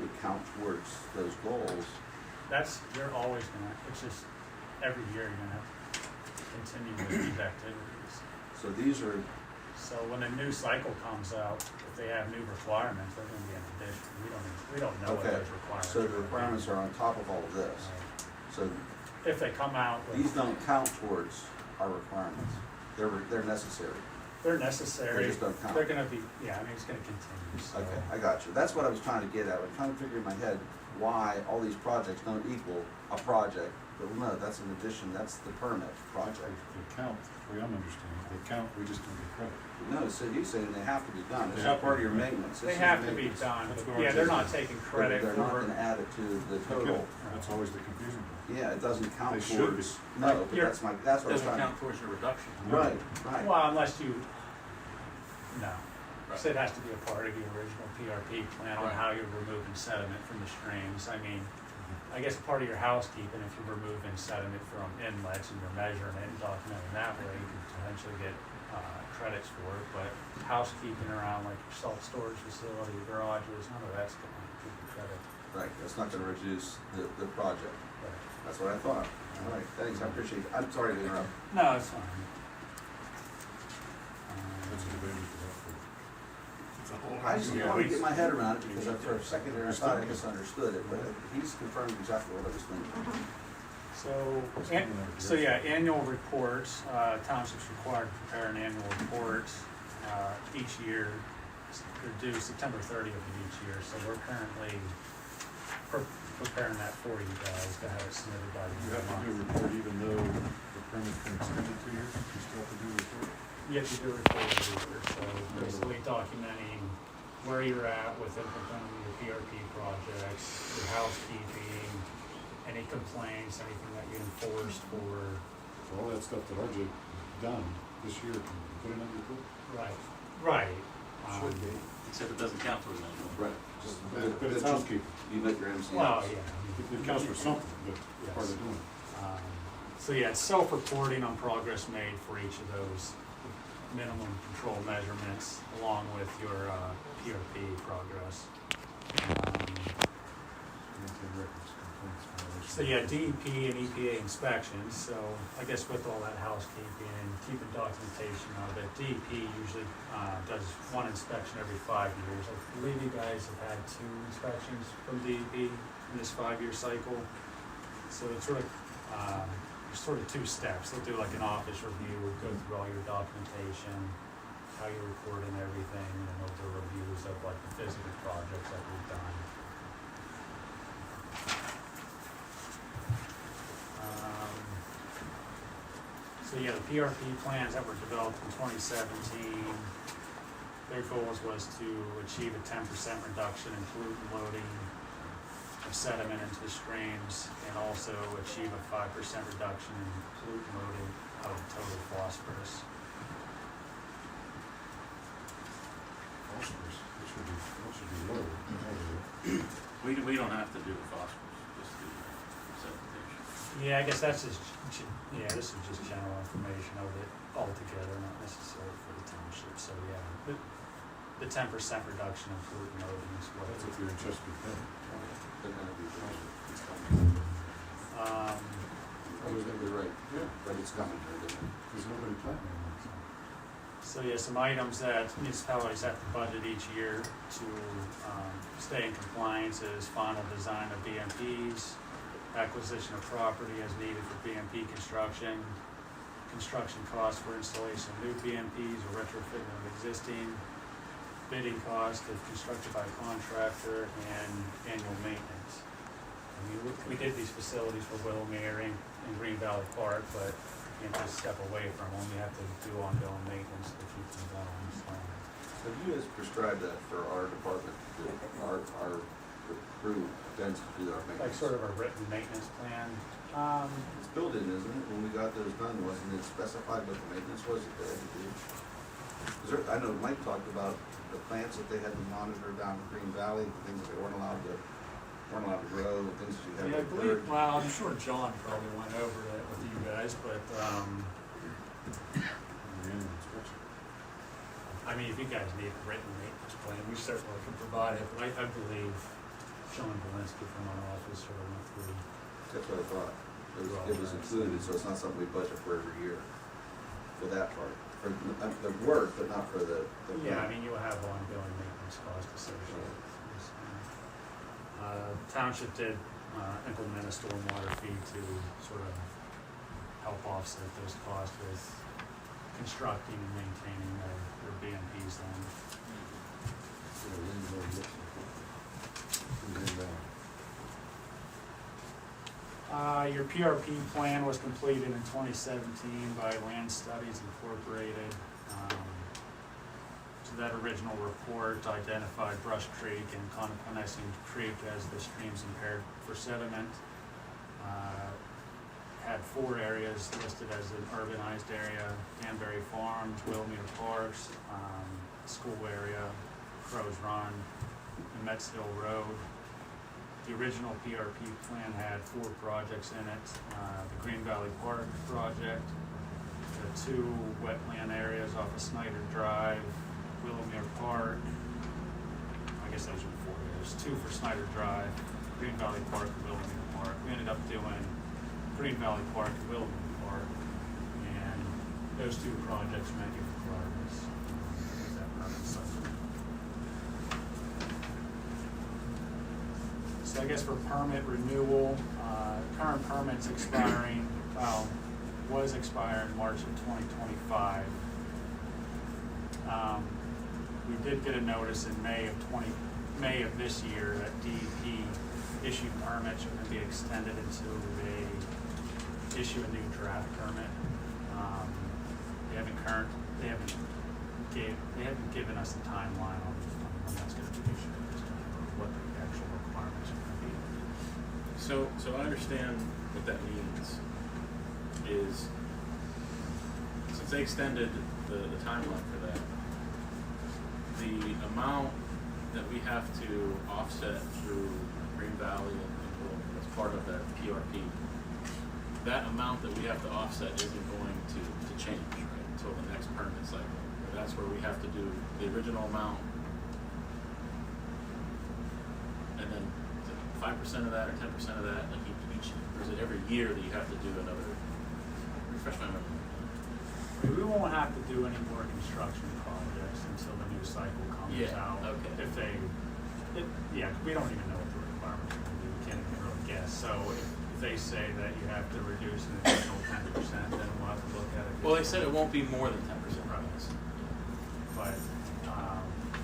Speaker 10: would count towards those goals.
Speaker 21: You're always gonna, it's just every year you're gonna have to continue with these activities.
Speaker 10: So these are.
Speaker 21: So when a new cycle comes out, if they have new requirements, they're gonna be in addition. We don't know what those requirements are.
Speaker 10: So the requirements are on top of all of this. So
Speaker 21: if they come out with.
Speaker 10: These don't count towards our requirements. They're necessary.
Speaker 21: They're necessary.
Speaker 10: They just don't count.
Speaker 21: They're gonna be, yeah, I mean, it's gonna continue, so.
Speaker 10: Okay, I got you. That's what I was trying to get at. I'm trying to figure in my head why all these projects don't equal a project. But no, that's an addition, that's the permit project.
Speaker 1: They count, the way I'm understanding, they count, we just don't get credit.
Speaker 10: No, so you're saying they have to be done. It's
Speaker 1: They have
Speaker 10: not part of
Speaker 1: to
Speaker 10: your
Speaker 1: be done.
Speaker 10: maintenance.
Speaker 21: They have to be done. Yeah, they're not taking credit
Speaker 10: They're not
Speaker 21: for.
Speaker 10: gonna add it to the total.
Speaker 1: That's always the confusing part.
Speaker 10: Yeah, it doesn't count
Speaker 1: They should be.
Speaker 10: towards. No, but that's what I was
Speaker 3: Doesn't
Speaker 10: trying
Speaker 3: count
Speaker 10: to.
Speaker 3: towards your reduction.
Speaker 10: Right, right.
Speaker 21: Well, unless you, no. So it has to be a part of your original PRP plan on
Speaker 3: Right.
Speaker 21: how you're removing sediment from the streams. I mean, I guess part of your housekeeping, if you're removing sediment from inlets and you're measuring it and documenting that way, you can potentially get credits for it. But housekeeping around like your salt storage facility, garages, none of that's going to give you credit.
Speaker 10: Right, that's not gonna reduce the project.
Speaker 21: Right.
Speaker 10: That's what I thought. All right, thanks, I appreciate it. I'm sorry to interrupt.
Speaker 21: No, it's fine.
Speaker 1: That's a debate we could have for. It's a whole.
Speaker 10: I just wanted to get my head around it because for a second there I thought I misunderstood it, but he's confirmed exactly what I was thinking.
Speaker 21: So yeah, annual reports, township's required to prepare an annual report each year. They're due September 30th of each year, so we're currently preparing that for you guys to have it submitted by the
Speaker 1: You
Speaker 21: end of
Speaker 1: have to do a
Speaker 21: the month.
Speaker 1: report even though the permit's been extended 2 years, you still have to do a report?
Speaker 21: You have to do a report every year, so basically documenting where you're at with implementing your PRP projects, your housekeeping, any complaints, anything that you enforced for.
Speaker 1: So all that stuff that RJ done this year, can you put it on your report?
Speaker 21: Right.
Speaker 10: Should be.
Speaker 3: Except it doesn't count towards that.
Speaker 10: Right.
Speaker 1: But it's housekeeping.
Speaker 10: You met your MCs.
Speaker 21: Well, yeah.
Speaker 1: It counts for something, but it's part of doing it.
Speaker 21: So yeah, it's self-reporting on progress made for each of those minimum control measurements along with your PRP progress.
Speaker 1: Maintain records, complaints, violations.
Speaker 21: So yeah, DEP and EPA inspections, so I guess with all that housekeeping and keeping documentation of it, DEP usually does one inspection every 5 years. I believe you guys have had 2 inspections from DEP in this 5-year cycle. So it's sort of, there's sort of 2 steps. They'll do like an office review, go through all your documentation, how you report and everything, and then they'll do reviews of like the physical projects that we've done. So yeah, the PRP plans that were developed in 2017, their goals was to achieve a 10% reduction in pollutant loading of sediment into the streams and also achieve a 5% reduction in pollutant loading of total phosphorus.
Speaker 1: Phosphorus, that should be low.
Speaker 3: We don't have to do the phosphorus, just do sedimentation.
Speaker 21: Yeah, I guess that's just, this is just general information of it altogether, not necessarily for the township, so yeah. The 10% reduction in pollutant loading is what.
Speaker 1: That's if you're in Chesapeake Bay.
Speaker 10: They're gonna be phosphorus. It's coming. You're right.
Speaker 1: Yeah.
Speaker 10: But it's coming.
Speaker 1: There's nobody planting on it, so.
Speaker 21: So yeah, some items that municipalities have to budget each year to stay in compliance is final design of BMPs, acquisition of property as needed for BMP construction, construction costs for installation of new BMPs or retrofitting of existing, bidding cost if constructed by a contractor, and annual maintenance. I mean, we did these facilities for Willowmere and Green Valley Park, but you can't just step away from them. You have to do ongoing maintenance to keep them going. So.
Speaker 10: Have you guys prescribed that for our department, our crew tends to do our maintenance?
Speaker 21: Like sort of a written maintenance plan.
Speaker 10: It's built in, isn't it? When we got those done, wasn't it specified what the maintenance was that they had to do? Is there, I know Mike talked about the plants that they had to monitor down in Green Valley, the things that they weren't allowed to grow, the things that you had
Speaker 21: Yeah, I
Speaker 10: to
Speaker 21: believe,
Speaker 10: purge.
Speaker 21: well, I'm sure John probably went over that with you guys, but, I mean, if you guys need a written maintenance plan, we certainly can provide it, but I believe John Valinsky from our office sort of went through.
Speaker 10: That's what I thought. It was included, so it's not something we budget for every year, for that part. For the work, but not for the.
Speaker 21: Yeah, I mean, you'll have ongoing maintenance costs associated with this. Township did implement a stormwater fee to sort of help offset those costs with constructing and maintaining their BMPs then. Your PRP plan was completed in 2017 by Land Studies Incorporated. So that original report identified Brush Creek and Connoquenessing Creek as the streams impaired for sediment. Had 4 areas listed as an urbanized area: Danbury Farms, Willmere Parks, school area, Crow's Run, and Metz Hill Road. The original PRP plan had 4 projects in it: the Green Valley Park project, the 2 wetland areas off of Snyder Drive, Willowmere Park. I guess those were 4 areas. 2 for Snyder Drive, Green Valley Park, and Willowmere Park. We ended up doing Green Valley Park and Willowmere Park, and those 2 projects met your requirements. So I guess for permit renewal, current permit's expiring, was expiring March of 2025. We did get a notice in May of this year that DEP issue permits are gonna be extended until they issue a new draft permit. They haven't given us a timeline on when that's gonna be issued at this time, or what the actual requirements are gonna be.
Speaker 3: So I understand what that means is, since they extended the timeline for that, the amount that we have to offset through Green Valley and Willow as part of that PRP, that amount that we have to offset isn't going to change, right, until the next permit cycle. That's where we have to do the original amount, and then 5% of that or 10% of that, like each, or is it every year that you have to do another? Refresh my memory.
Speaker 21: We won't have to do any more construction projects until the new cycle comes out.
Speaker 3: Okay.
Speaker 21: We don't even know what the requirements are gonna be, we can't even really guess. So if they say that you have to reduce an additional 10%, then we'll have to look at it.
Speaker 3: Well, they said it won't be more than 10%.
Speaker 21: Right.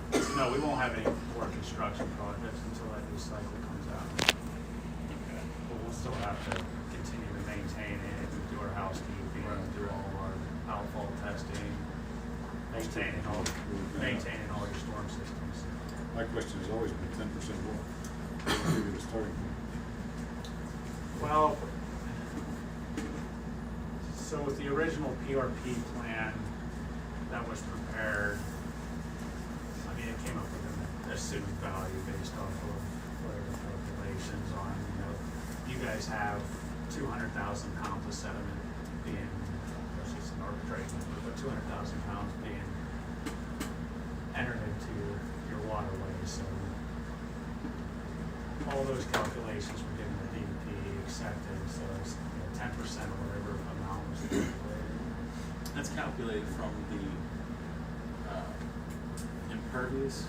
Speaker 21: But, no, we won't have any more construction projects until that new cycle comes out.
Speaker 3: Okay.
Speaker 21: But we'll still have to continue to maintain it, do our housekeeping, do all of our outfall testing, maintaining all your storm systems.
Speaker 1: My question has always been 10% more. Maybe the starting point.
Speaker 21: Well, so with the original PRP plan that was prepared, I mean, it came up with an assumed value based off of whatever calculations on, you guys have 200,000 pounds of sediment being, which is an arbitrary number, but 200,000 pounds being entered into your waterways. So all those calculations were given to DEP, accepted, so it's 10% or whatever amount was calculated.
Speaker 3: That's calculated from the impervious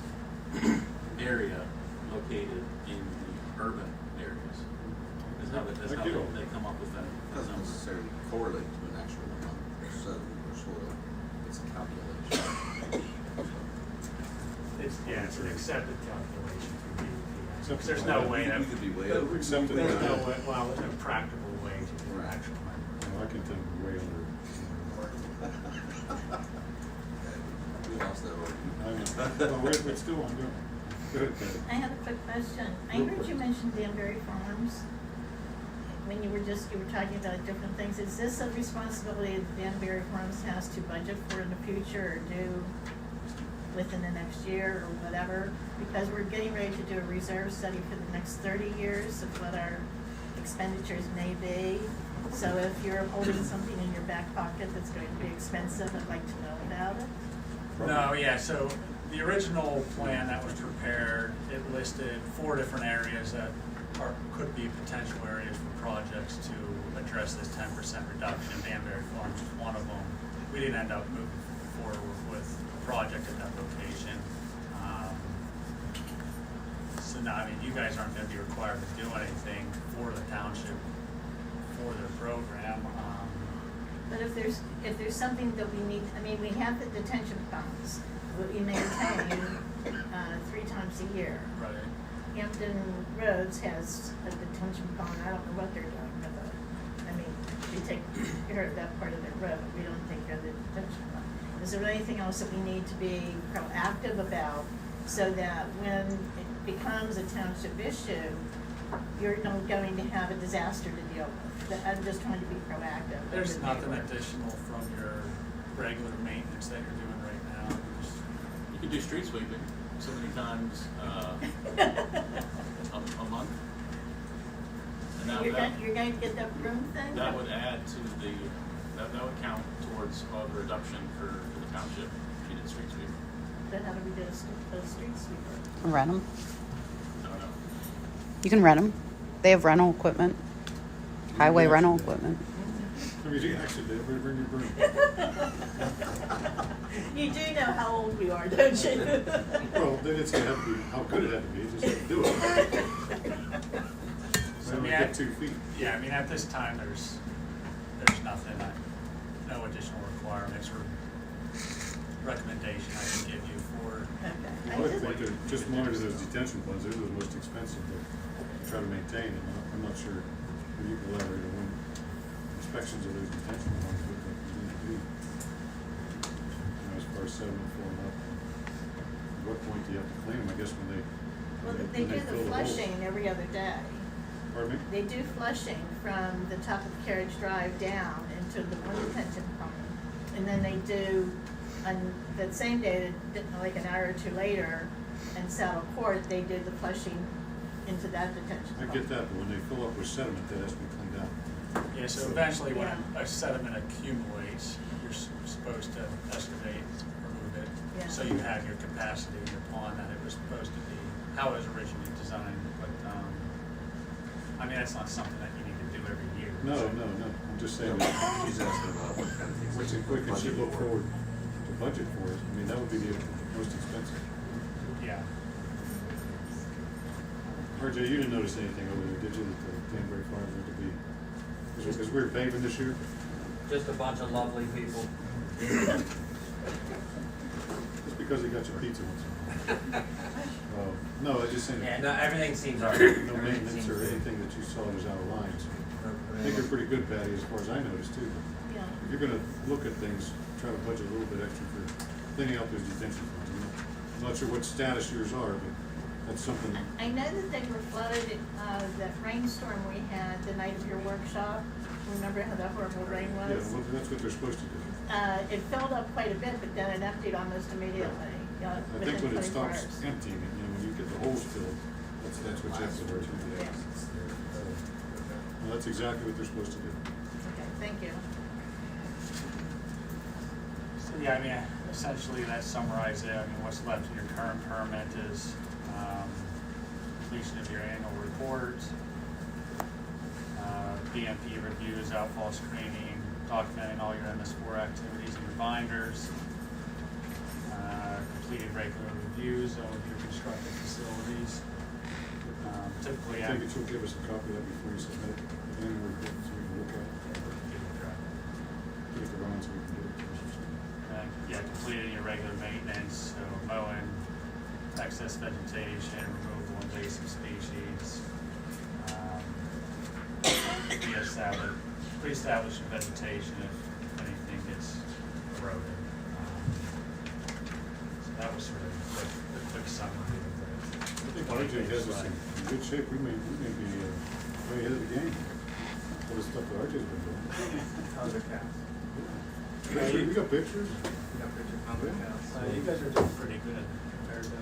Speaker 3: area located in the urban areas. That's how they come up with that.
Speaker 10: It doesn't necessarily correlate to an actual amount of sediment or soil. It's a calculation.
Speaker 21: It's an accepted calculation through DEP.
Speaker 1: Accepted
Speaker 21: There's no way that,
Speaker 10: We could be way over.
Speaker 1: Accepted.
Speaker 21: there's no way, well, there's no practical way to do an actual number.
Speaker 1: Well, I can tell you way under.
Speaker 10: We lost that over.
Speaker 1: I know. Well, we're still on doing. Good.
Speaker 7: I have a quick question. I heard you mention Danbury Farms when you were talking about different things. Is this a responsibility that Danbury Farms has to budget for in the future or do within the next year or whatever? Because we're getting ready to do a reserve study for the next 30 years of what our expenditures may be. So if you're holding something in your back pocket that's going to be expensive, I'd like to know about it.
Speaker 21: No, yeah, so the original plan that was prepared, it listed 4 different areas that could be potential areas for projects to address this 10% reduction. Danbury Farms was one of them. We didn't end up moving forward with a project at that location. So now, I mean, you guys aren't gonna be required to do anything for the township, for their program.
Speaker 7: But if there's something that we need, I mean, we have the detention ponds, that we maintain 3 times a year.
Speaker 21: Right.
Speaker 7: Hampton Roads has a detention pond, I don't know what they're doing with it. I mean, we take care of that part of their road, we don't take care of the detention pond. Is there anything else that we need to be proactive about so that when it becomes a township issue, you're not going to have a disaster to deal with? I'm just trying to be proactive.
Speaker 21: There's nothing additional from your regular maintenance that you're doing right now.
Speaker 3: You could do street sweeping so many times a month. And that,
Speaker 7: You're going to get that broom thing?
Speaker 3: that would add to that would count towards the reduction for the township if you did street sweeping.
Speaker 7: Then how do we do a street sweeper?
Speaker 13: Rent them.
Speaker 3: I don't know.
Speaker 13: You can rent them. They have rental equipment, highway rental equipment.
Speaker 1: I mean, you actually did, bring your broom.
Speaker 7: You do know how old we are, don't you?
Speaker 1: Well, then it's gonna have to be, how good it had to be, just have to do it. So we get 2 feet.
Speaker 21: Yeah, I mean, at this time, there's nothing, no additional requirements or recommendation I can give you for.
Speaker 7: Okay.
Speaker 1: I would think that just monitor those detention ponds, they're the most expensive, but try to maintain, and I'm not sure if you can elaborate on when inspections of those detention ponds would need to be. As far as sediment flowing up, at what point do you have to clean them? I guess when they
Speaker 7: They do the
Speaker 1: fill
Speaker 7: flushing every other day.
Speaker 1: Pardon me?
Speaker 7: They do flushing from the top of Carriage Drive down into the one detention pond. And then they do, on that same day, like an hour or two later, in Saddle Court, they do the flushing into that detention
Speaker 1: I
Speaker 7: pond.
Speaker 1: get that, but when they fill up with sediment, that has to be cleaned out.
Speaker 21: Yeah, so eventually when a sediment accumulates, you're supposed to excavate, remove it.
Speaker 7: Yeah.
Speaker 21: So you have your capacity in your pond that it was supposed to be, how it was originally designed. But, I mean, that's not something that you need to do every year.
Speaker 1: No, I'm just saying that.
Speaker 10: She's asking about what kind of things.
Speaker 1: What's it quick, and she look forward to budget for it? I mean, that would be the most expensive.
Speaker 21: Yeah.
Speaker 1: RJ, you didn't notice anything over there, did you, that the Danbury Farms were to be, because we were paving this year?
Speaker 19: Just a bunch of lovely people.
Speaker 1: Just because he got your pizza once. No, I just saying.
Speaker 19: Yeah, no, everything seems all right.
Speaker 1: No maintenance or anything that you saw was out of line, so. I think you're pretty good, Patty, as far as I noticed too.
Speaker 7: Yeah.
Speaker 1: If you're gonna look at things, try to budget a little bit extra for cleaning out those detention ponds. I'm not sure what status yours are, but that's something.
Speaker 7: I know that they were flooded, that rainstorm we had the night of your workshop. Remember how that horrible rain
Speaker 1: Yeah,
Speaker 7: was?
Speaker 1: well, that's what they're supposed to do.
Speaker 7: It filled up quite a bit, but then it emptied almost immediately.
Speaker 1: I think when it stops emptying, when you get the holes filled, that's what you have to work with.
Speaker 7: Yeah.
Speaker 1: Well, that's exactly what they're supposed to do.
Speaker 7: Okay, thank you.
Speaker 21: So, yeah, I mean, essentially that summarizes it. I mean, what's left in your current permit is, completion of your annual report, BMP reviews, outfall screening, documenting all your MS4 activities in your binders, completed regular reviews of your constructed facilities. Typically,
Speaker 1: I think it you'll give us a copy of that before you submit it, the annual report, so we can look at it. Give it to Ron so we can get it.
Speaker 21: Yeah, completed your regular maintenance, so mowing, excess vegetation, removal of invasive species, pre-establishing vegetation if anything gets eroded. So that was sort of the quick summary of the.
Speaker 1: I think RJ has us in good shape. We may be way ahead of the game. All the stuff that RJ's been doing.
Speaker 5: How's it count?
Speaker 1: We got pictures.
Speaker 5: We got pictures on the counts.
Speaker 21: You guys are doing pretty good compared to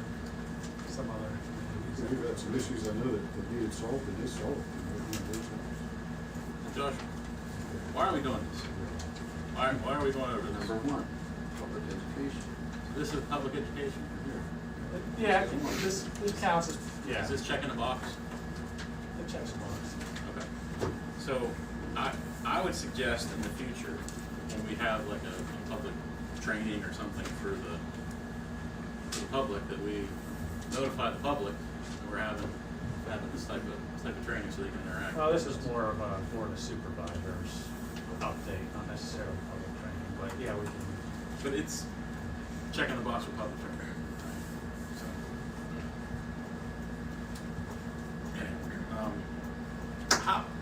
Speaker 21: some other communities.
Speaker 1: We've had some issues I know that needed solved, and they solved.
Speaker 3: Josh, why are we doing this? Why are we going over this?
Speaker 10: Number one, public education.
Speaker 3: This is public education?
Speaker 21: Yeah, this counts as, yeah.
Speaker 3: Is this checking the box?
Speaker 21: It checks the box.
Speaker 3: Okay. So, I would suggest in the future, when we have like a public training or something for the public, that we notify the public that we're having this type of training so they can interact.
Speaker 21: Well, this is more of a Board of Supervisors update, not necessarily public training, but yeah, we can.
Speaker 3: But it's checking the box for public training. So, anyway,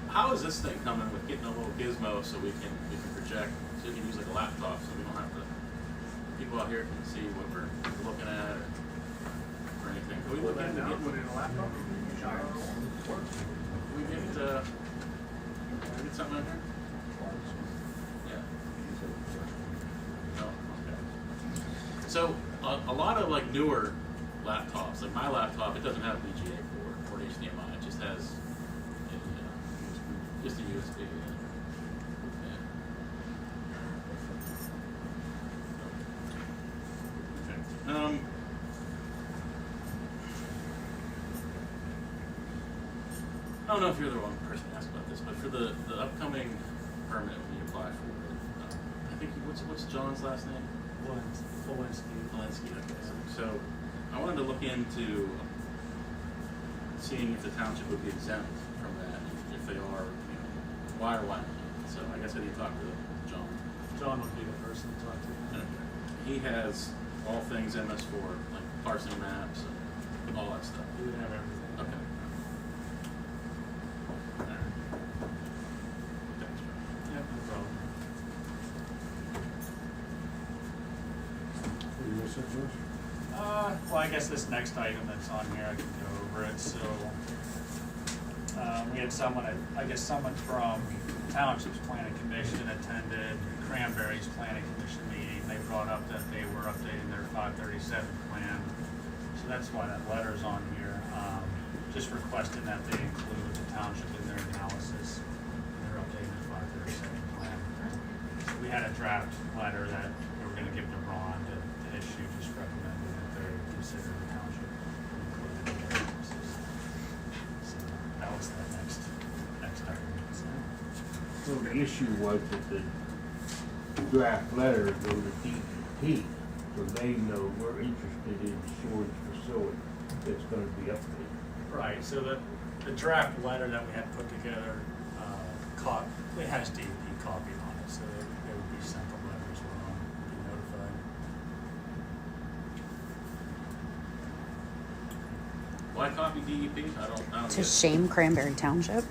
Speaker 3: how is this thing coming with getting a little gizmo so we can project, so we can use like a laptop, so we don't have to, people out here can see what we're looking at or anything. Can we look into
Speaker 5: Put it in a laptop.
Speaker 3: we get something on here? Yeah. No, okay. So a lot of like newer laptops, like my laptop, it doesn't have VGA port or HDMI. It just has just a USB. Yeah. Okay. I don't know if you're the wrong person to ask about this, but for the upcoming permit when you apply for it, I think what's John's last name?
Speaker 21: Walensky.
Speaker 3: Okay. So I wanted to look into seeing if the township would be exempt from that. If they are, why or why not? So I guess I need to talk to John.
Speaker 21: John would be the person to talk to.
Speaker 3: Okay. He has all things MS4, like parsing maps and all that stuff.
Speaker 21: You would have everything.
Speaker 3: Okay.
Speaker 1: said, George?
Speaker 21: Well, I guess this next item that's on here, I can go over it, so, we had someone from Township's Planning Commission attended Cranberry's Planning Commission meeting. They brought up that they were updating their 537 plan, so that's why that letter's on here, just requesting that they include the Township in their analysis, and they're updating their 537 plan. So we had a draft letter that we were gonna give to Ron to issue, just recommending that they consider the Township included in their analysis. So that was the next item.
Speaker 2: So the issue was that the draft letter go to DEP, so they know we're interested in storage facility that's gonna be updated.
Speaker 21: Right, so the draft letter that we had put together, it has DEP copied on it, so they would be sent a letter as well, be notified.
Speaker 3: Why copy DEP? I don't
Speaker 13: To
Speaker 3: get it.
Speaker 13: shame Cranberry Township?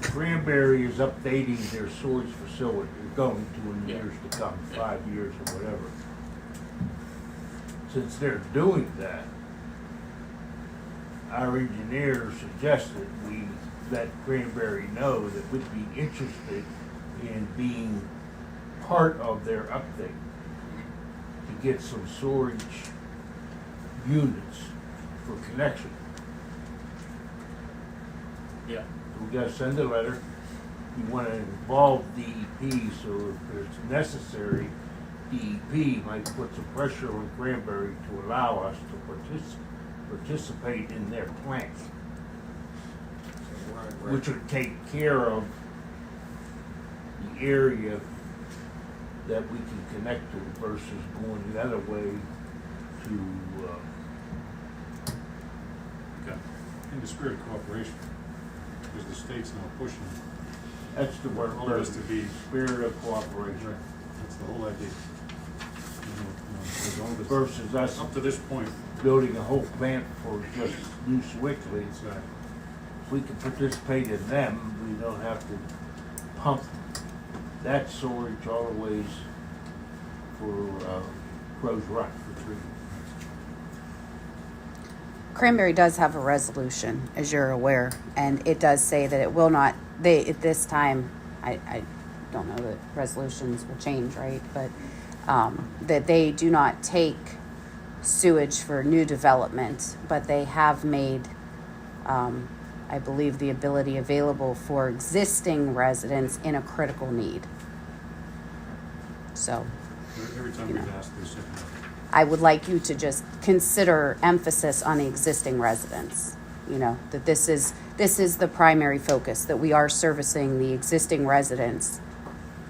Speaker 2: Cranberry is updating their storage facility, going to in
Speaker 3: Yeah.
Speaker 2: years to come, 5 years or whatever. Since they're doing that, our engineer suggested we let Cranberry know that we'd be interested in being part of their update to get some storage units for connection.
Speaker 21: Yeah.
Speaker 2: We gotta send a letter. We wanna involve DEP, so if it's necessary, DEP might put some pressure on Cranberry to allow us to participate in their plant, which would take care of the area that we can connect to versus going the other way to,
Speaker 1: Okay. In the spirit of cooperation, because the state's now pushing
Speaker 2: that's the word,
Speaker 1: all of us to be,
Speaker 2: spirit of cooperation.
Speaker 1: that's the whole idea. As long as-
Speaker 2: Versus us
Speaker 1: Up to this point,
Speaker 2: building a whole plant for just New Sewickley.
Speaker 1: exactly.
Speaker 2: If we can participate in them, we don't have to pump that storage all the ways for Crow's Run.
Speaker 1: For treatment.
Speaker 13: Cranberry does have a resolution, as you're aware, and it does say that it will not, at this time, I don't know that resolutions will change, right? But that they do not take sewage for new development, but they have made, I believe, the ability available for existing residents in a critical need. So
Speaker 1: Every time we've asked, they said no.
Speaker 13: I would like you to just consider emphasis on the existing residents. You know, that this is the primary focus, that we are servicing the existing residents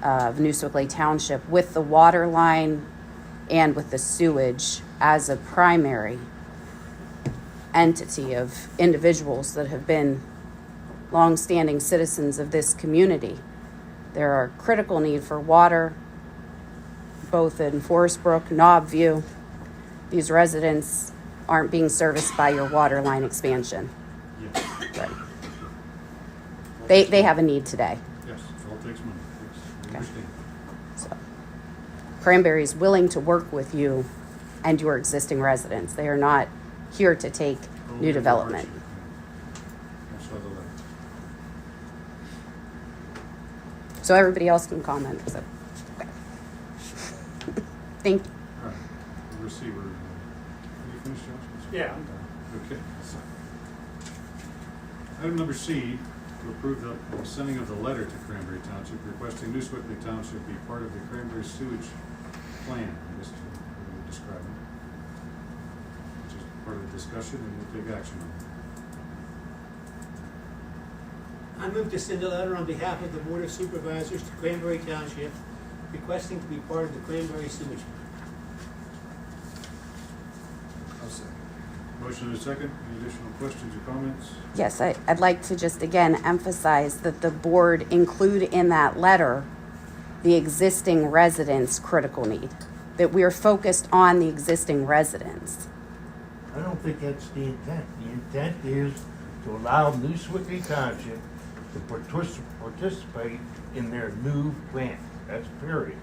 Speaker 13: of New Sewickley Township with the water line and with the sewage as a primary entity of individuals that have been longstanding citizens of this community. There are critical need for water, both in Forest Brook, Knobview. These residents aren't being serviced by your water line expansion.
Speaker 1: Yes,
Speaker 13: Right. They have a need today.
Speaker 1: yes, it all takes money. Yes, we
Speaker 13: Okay.
Speaker 1: understand.
Speaker 13: So Cranberry is willing to work with you and your existing residents. They are not here to take
Speaker 1: Only
Speaker 13: new
Speaker 1: if
Speaker 13: development.
Speaker 1: hardship, yeah. I saw the letter.
Speaker 13: So everybody else can comment. So, okay. Thank you.
Speaker 1: All right, the receiver, you finished, Josh?
Speaker 21: Yeah, I'm done.
Speaker 1: Okay. Item number C, to approve the sending of the letter to Cranberry Township requesting New Sewickley Township be part of the Cranberry sewage plan, I guess is what we're describing. Which is part of the discussion, and we'll take action on it.
Speaker 4: I move to send a letter on behalf of the Board of Supervisors to Cranberry Township requesting to be part of the Cranberry sewage plan.
Speaker 16: I'll second.
Speaker 1: Motion and a second. Any additional questions or comments?
Speaker 13: Yes, I'd like to just again emphasize that the board include in that letter the existing residents' critical need, that we're focused on the existing residents.
Speaker 2: I don't think that's the intent. The intent is to allow New Sewickley Township to participate in their new plant. That's period.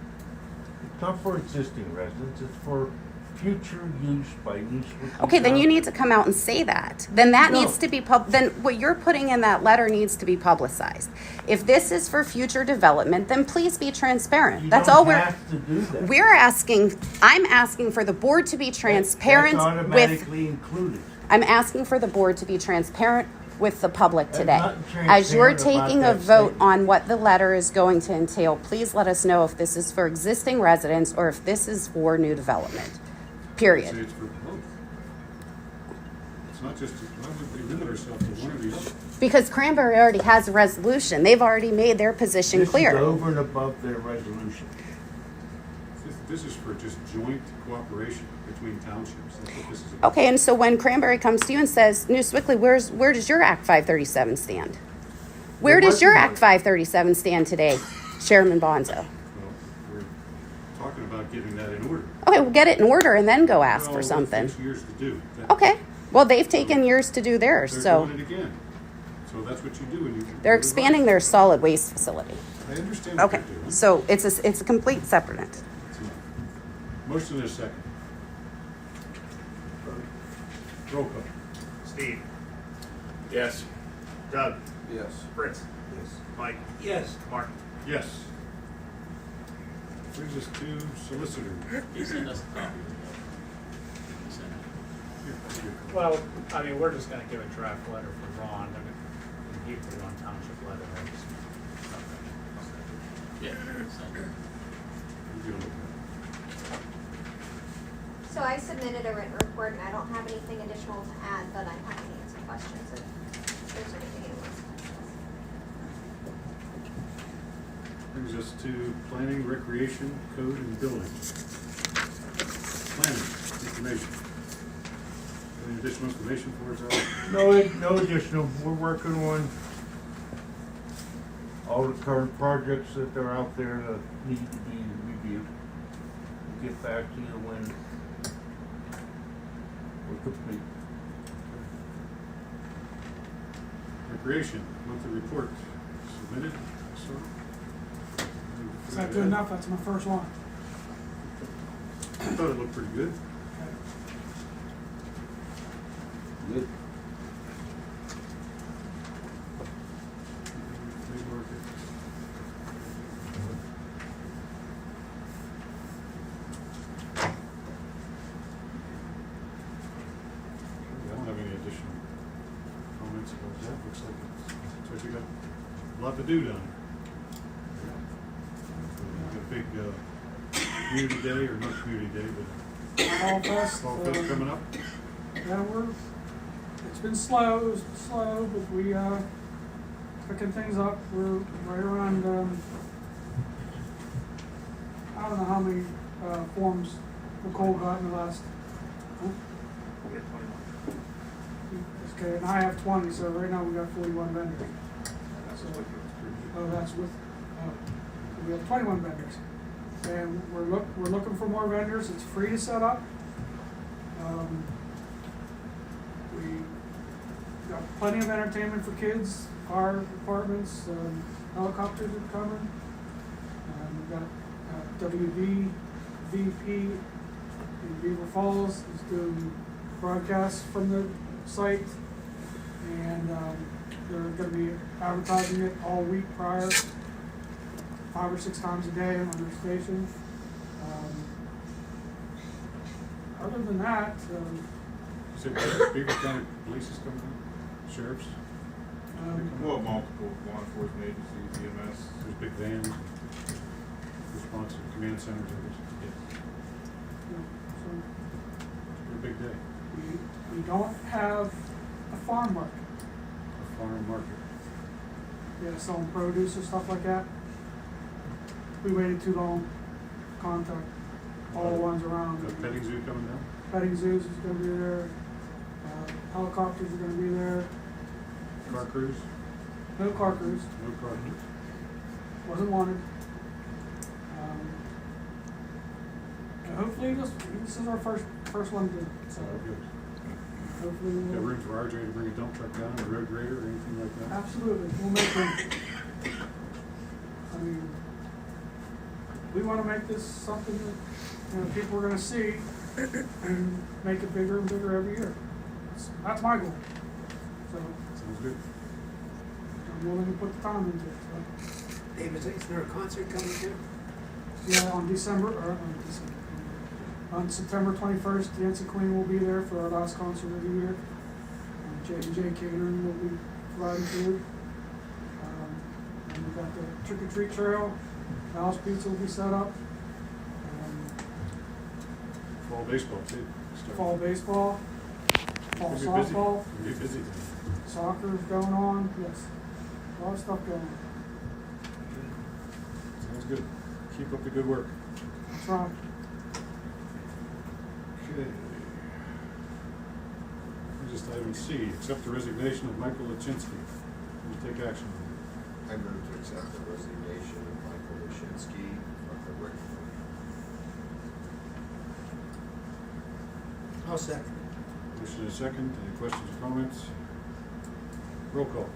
Speaker 2: It's not for existing residents, it's for future use by New Sewickley.
Speaker 13: Okay, then you
Speaker 2: Township.
Speaker 13: need to come out and say that. Then that
Speaker 2: No.
Speaker 13: needs to be then what you're putting in that letter needs to be publicized. If this is for future development, then please be transparent.
Speaker 2: You
Speaker 13: That's
Speaker 2: don't
Speaker 13: all we're
Speaker 2: have to do that.
Speaker 13: I'm asking for the board to be transparent
Speaker 2: That's
Speaker 13: with
Speaker 2: automatically included.
Speaker 13: I'm asking for the board to be transparent with the public
Speaker 2: There's
Speaker 13: today.
Speaker 2: nothing
Speaker 13: As you're
Speaker 2: transparent about
Speaker 13: taking a
Speaker 2: that
Speaker 13: vote
Speaker 2: statement.
Speaker 13: on what the letter is going to entail, please let us know if this is for existing residents or if this is for new development.
Speaker 1: Say
Speaker 13: Period.
Speaker 1: it's for both. It's not just, why would we limit ourselves to one or the other?
Speaker 13: Because Cranberry already has a resolution. They've already made their position
Speaker 2: This
Speaker 13: clear.
Speaker 2: is over and above their resolution.
Speaker 1: This is for just joint cooperation between townships. That's what this is about.
Speaker 13: Okay, and so when Cranberry comes to you and says, New Sewickley, where does your Act 537 stand? Where
Speaker 2: We're
Speaker 13: does your
Speaker 2: working on
Speaker 13: Act
Speaker 2: it.
Speaker 13: 537 stand today, Chairman Bonzo?
Speaker 1: Well, we're talking about getting that in order.
Speaker 13: Okay, we'll get it in order and then go ask
Speaker 1: Well,
Speaker 13: for something.
Speaker 1: It takes years to do. That-
Speaker 13: Okay, well, they've taken years to do theirs,
Speaker 1: They're
Speaker 13: so
Speaker 1: doing it again. So that's what you do when you.
Speaker 13: they're expanding their solid waste facility.
Speaker 1: I understand what
Speaker 13: Okay,
Speaker 1: they're doing.
Speaker 13: so it's a complete separate entity.
Speaker 1: It's enough. Motion and a second. Roll call.
Speaker 5: Steve,
Speaker 21: Yes.
Speaker 5: Doug,
Speaker 10: Yes.
Speaker 5: Fritz,
Speaker 10: Yes.
Speaker 5: Mike,
Speaker 2: Yes.
Speaker 5: Mark.
Speaker 1: Yes. Brings us to solicitor.
Speaker 3: He sent us a copy of the letter. He sent it.
Speaker 1: Here, I'll give it.
Speaker 21: Well, I mean, we're just gonna give a draft letter for Ron, and he put it on township letterhead.
Speaker 3: Yeah, he sent it.
Speaker 1: You deal with that.
Speaker 12: So I submitted a written report and I don't have anything additional to add, but I'm happy to answer questions if there's anything anyone wants to discuss.
Speaker 1: Brings us to planning, recreation, code, and building. Planning, information. Any additional information for us, Alex?
Speaker 2: No additional. We're working on all the current projects that are out there that need to be reviewed. We'll get back to you when we're complete.
Speaker 1: Recreation, monthly report. Submitted, sir?
Speaker 20: Is that good enough? That's my first one.
Speaker 1: I thought it looked pretty good.
Speaker 10: Good.
Speaker 1: Flea market. I don't have any additional comments about that. Looks like you got a lot to do down there. Got a big community day, or not community day, but
Speaker 20: Fall Fest.
Speaker 1: fall fest coming up.
Speaker 20: Yeah, it's been slow, but we, picking things up. We're right around, I don't know how many, forms Nicole got in the last, huh?
Speaker 5: We have 21.
Speaker 20: Okay, and I have 20, so right now we got 41 vendors.
Speaker 5: That's
Speaker 20: So,
Speaker 5: what we-
Speaker 20: oh, that's with, we have 21 vendors. And we're looking for more vendors. It's free to set up. We got plenty of entertainment for kids, fire departments, helicopters are coming. We've got VP in Beaver Falls is doing broadcasts from the site. And they're going to be advertising it all week prior, 5 or 6 times a day on their station. Other than that,
Speaker 1: Is it Beaver County Police is coming out? Sheriffs?
Speaker 8: Well, multiple law enforcement agencies, EMS.
Speaker 1: There's big vans, responsive command centers, I guess.
Speaker 20: so
Speaker 1: It's a big day.
Speaker 20: we don't have a farm market.
Speaker 1: A farm market.
Speaker 20: Yeah, selling produce or stuff like that. We waited too long to contact all the ones around.
Speaker 1: The petting zoo coming down?
Speaker 20: Petting zoos is gonna be there. Helicopters are gonna be there.
Speaker 1: Car cruise?
Speaker 20: No car cruise.
Speaker 1: No car cruise.
Speaker 20: Wasn't wanted. And hopefully this is our first one to, so hopefully
Speaker 1: Got
Speaker 20: we'll.
Speaker 1: room for RJ to bring a dump truck down, a road grader, or anything like that?
Speaker 20: Absolutely, we'll make them. I mean, we wanna make this something that, people are gonna see, and make it bigger and bigger every year. That's my goal. So
Speaker 1: Sounds good.
Speaker 20: I'm willing to put the time into it. So.
Speaker 4: David, is there a concert coming too?
Speaker 20: Yeah, on September 21st, Dancing Queen will be there for our last concert of the year. J&J Catering will be providing food. And we've got the trick or treat trail. House Pizza will be set up.
Speaker 1: Fall baseball too.
Speaker 20: Fall baseball. Fall
Speaker 1: You'll be busy.
Speaker 20: softball.
Speaker 1: You'll be busy.
Speaker 20: Soccer's going on. Yes, a lot of stuff going on.
Speaker 1: Sounds good. Keep up the good work.
Speaker 20: That's right.
Speaker 1: Okay. Just item C, accept the resignation of Michael Lachinsky. We'll take action.
Speaker 16: I move to accept the resignation of Michael Lashinsky from the Rec Board.
Speaker 4: I'll second.
Speaker 1: Motion and a second. Any questions or comments? Roll call.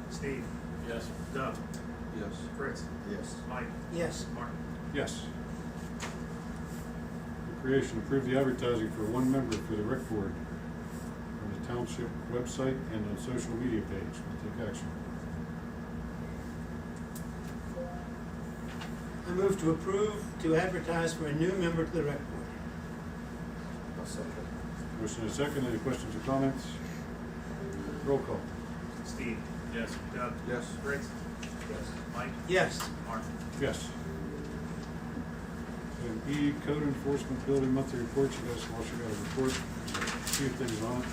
Speaker 5: Steve?
Speaker 3: Yes.
Speaker 5: Doug?
Speaker 10: Yes.
Speaker 5: Fritz?
Speaker 16: Yes.
Speaker 5: Mike?
Speaker 4: Yes.
Speaker 5: Mark?
Speaker 1: Yes. Recreation, approve the advertising for one member for the rec board on the Township website and on social media page. We'll take action.
Speaker 4: I move to approve to advertise for a new member to the rec board.
Speaker 16: I'll second.
Speaker 1: Motion and a second. Any questions or comments? Roll call.
Speaker 5: Steve? Yes. Doug?
Speaker 10: Yes.
Speaker 5: Fritz?
Speaker 10: Yes.
Speaker 5: Mike?
Speaker 4: Yes.
Speaker 5: Mark?
Speaker 1: Yes. And E, code enforcement building monthly report. You guys also got a report. A few things on it.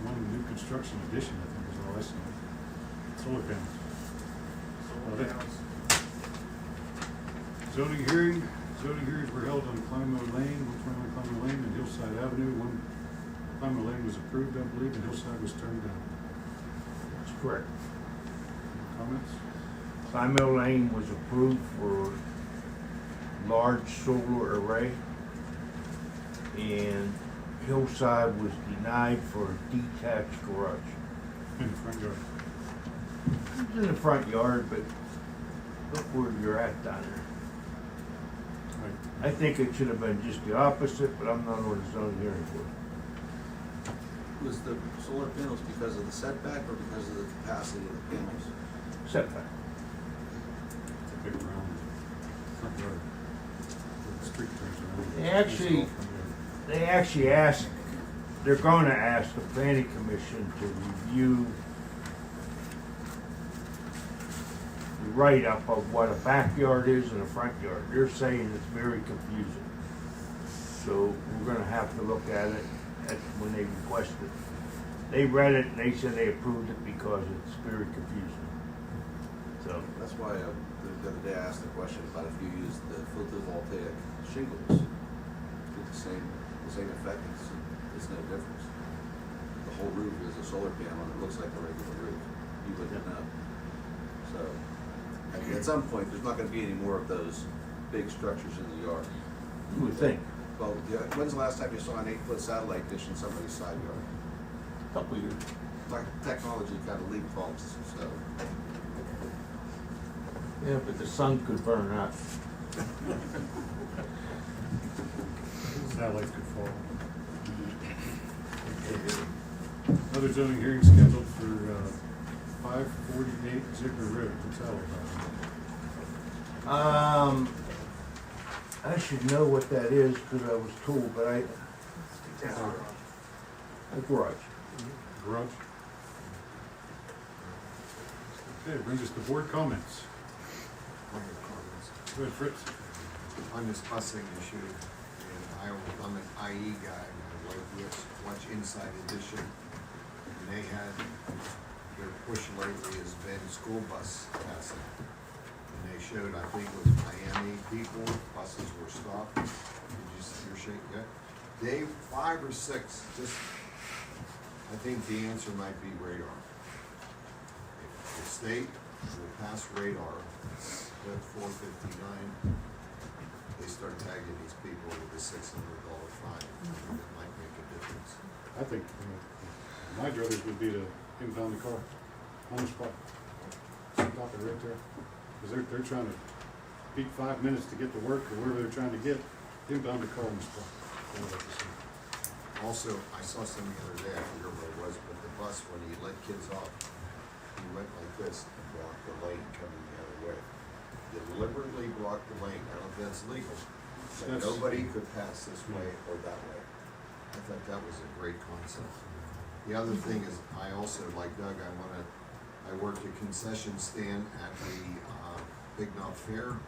Speaker 1: One new construction addition, I think is all I saw. Solar panels.
Speaker 5: Solar panels.
Speaker 1: Zoning hearings were held on Climo Lane, 121 Climo Lane and Hillside Avenue. One Climo Lane was approved, I believe, and Hillside was turned down.
Speaker 2: That's correct.
Speaker 1: Comments?
Speaker 2: Climel Lane was approved for large solar array, and Hillside was denied for a detached garage.
Speaker 1: In the front yard.
Speaker 2: It's in the front yard, but look where you're at down there.
Speaker 1: Right.
Speaker 2: I think it should have been just the opposite, but I'm not on the zoning hearing board.
Speaker 10: Was the solar panels because of the setback or because of the capacity of the panels?
Speaker 2: Setback.
Speaker 1: It's a big round front yard. The street turns around.
Speaker 2: They actually asked, they're going to ask the planning commission to review the write-up of what a backyard is and a front yard. They're saying it's very confusing. So we're gonna have to look at it when they request it. They read it and they said they approved it because it's very confusing. So.
Speaker 10: That's why the other day I asked the question about if you use the photovoltaic shingles, get the same effect, it's no difference. The whole roof is a solar panel and it looks like a regular roof. You wouldn't know. So, I mean, at some point, there's not gonna be any more of those big structures in the yard.
Speaker 2: You would think.
Speaker 10: Well, yeah, when's the last time you saw an 8-foot satellite dish in somebody's side yard?
Speaker 2: Couple years.
Speaker 10: Like, technology kind of leapfrogs, so.
Speaker 2: Yeah, but the sun could burn out.
Speaker 1: Satellites could fall. Another zoning hearing scheduled for 548 Ziegler Road. What's that all about?
Speaker 2: I should know what that is because I was told, but a garage.
Speaker 1: Garage? Okay, brings us to board comments. Go ahead, Fritz.
Speaker 16: On this busing issue, and I'm an IE guy, my wife watch Inside Edition, and they had, their push lately has been school bus passing. And they showed, I think it was Miami people, buses were stopped. Did you see your shake yet? Day 5 or 6, just, I think the answer might be radar. If the state will pass radar, at 459, they start tagging these people with a $600 fine. It might make a difference.
Speaker 1: I think my druthers would be to impound the car on the spot. Stop it right there. Because they're trying to beat 5 minutes to get to work or wherever they're trying to get. Inbound to Collins Park.
Speaker 16: Also, I saw something the other day, I forget what it was, but the bus, when he let kids off, he went like this and blocked the lane coming the other way. Deliberately blocked the lane, I don't know if that's legal, so
Speaker 1: That's-
Speaker 16: nobody could pass this way or that way. I thought that was a great concept. The other thing is, I also, like Doug, I worked a concession stand at the, Big Knob Fair.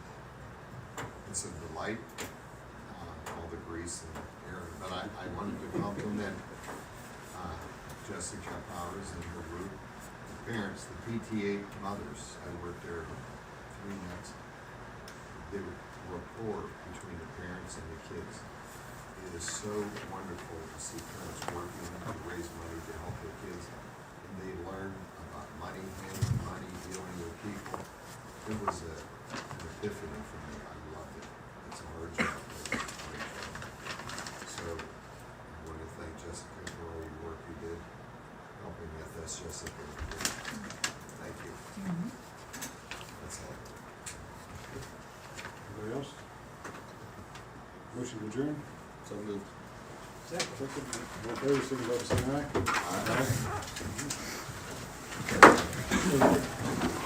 Speaker 16: It's a delight, all the grease and air, but I wanted to compliment, Jessica Powers and her group, the parents, the PTA mothers. I worked there 3 months. The rapport between the parents and the kids. It is so wonderful to see parents working to raise money to help their kids. And they learn about money, handling money, dealing with people. It was an epiphany for me. I loved it. It's a hard job, but it's a great job. So I want to thank Jessica for all your work you did, helping with this, Jessica. Thank you. That's all.
Speaker 1: Anybody else? Motion to adjourn?
Speaker 10: So moved.
Speaker 1: Second. All in favor, signify by saying aye.
Speaker 16: Aye.
Speaker 1: Aye.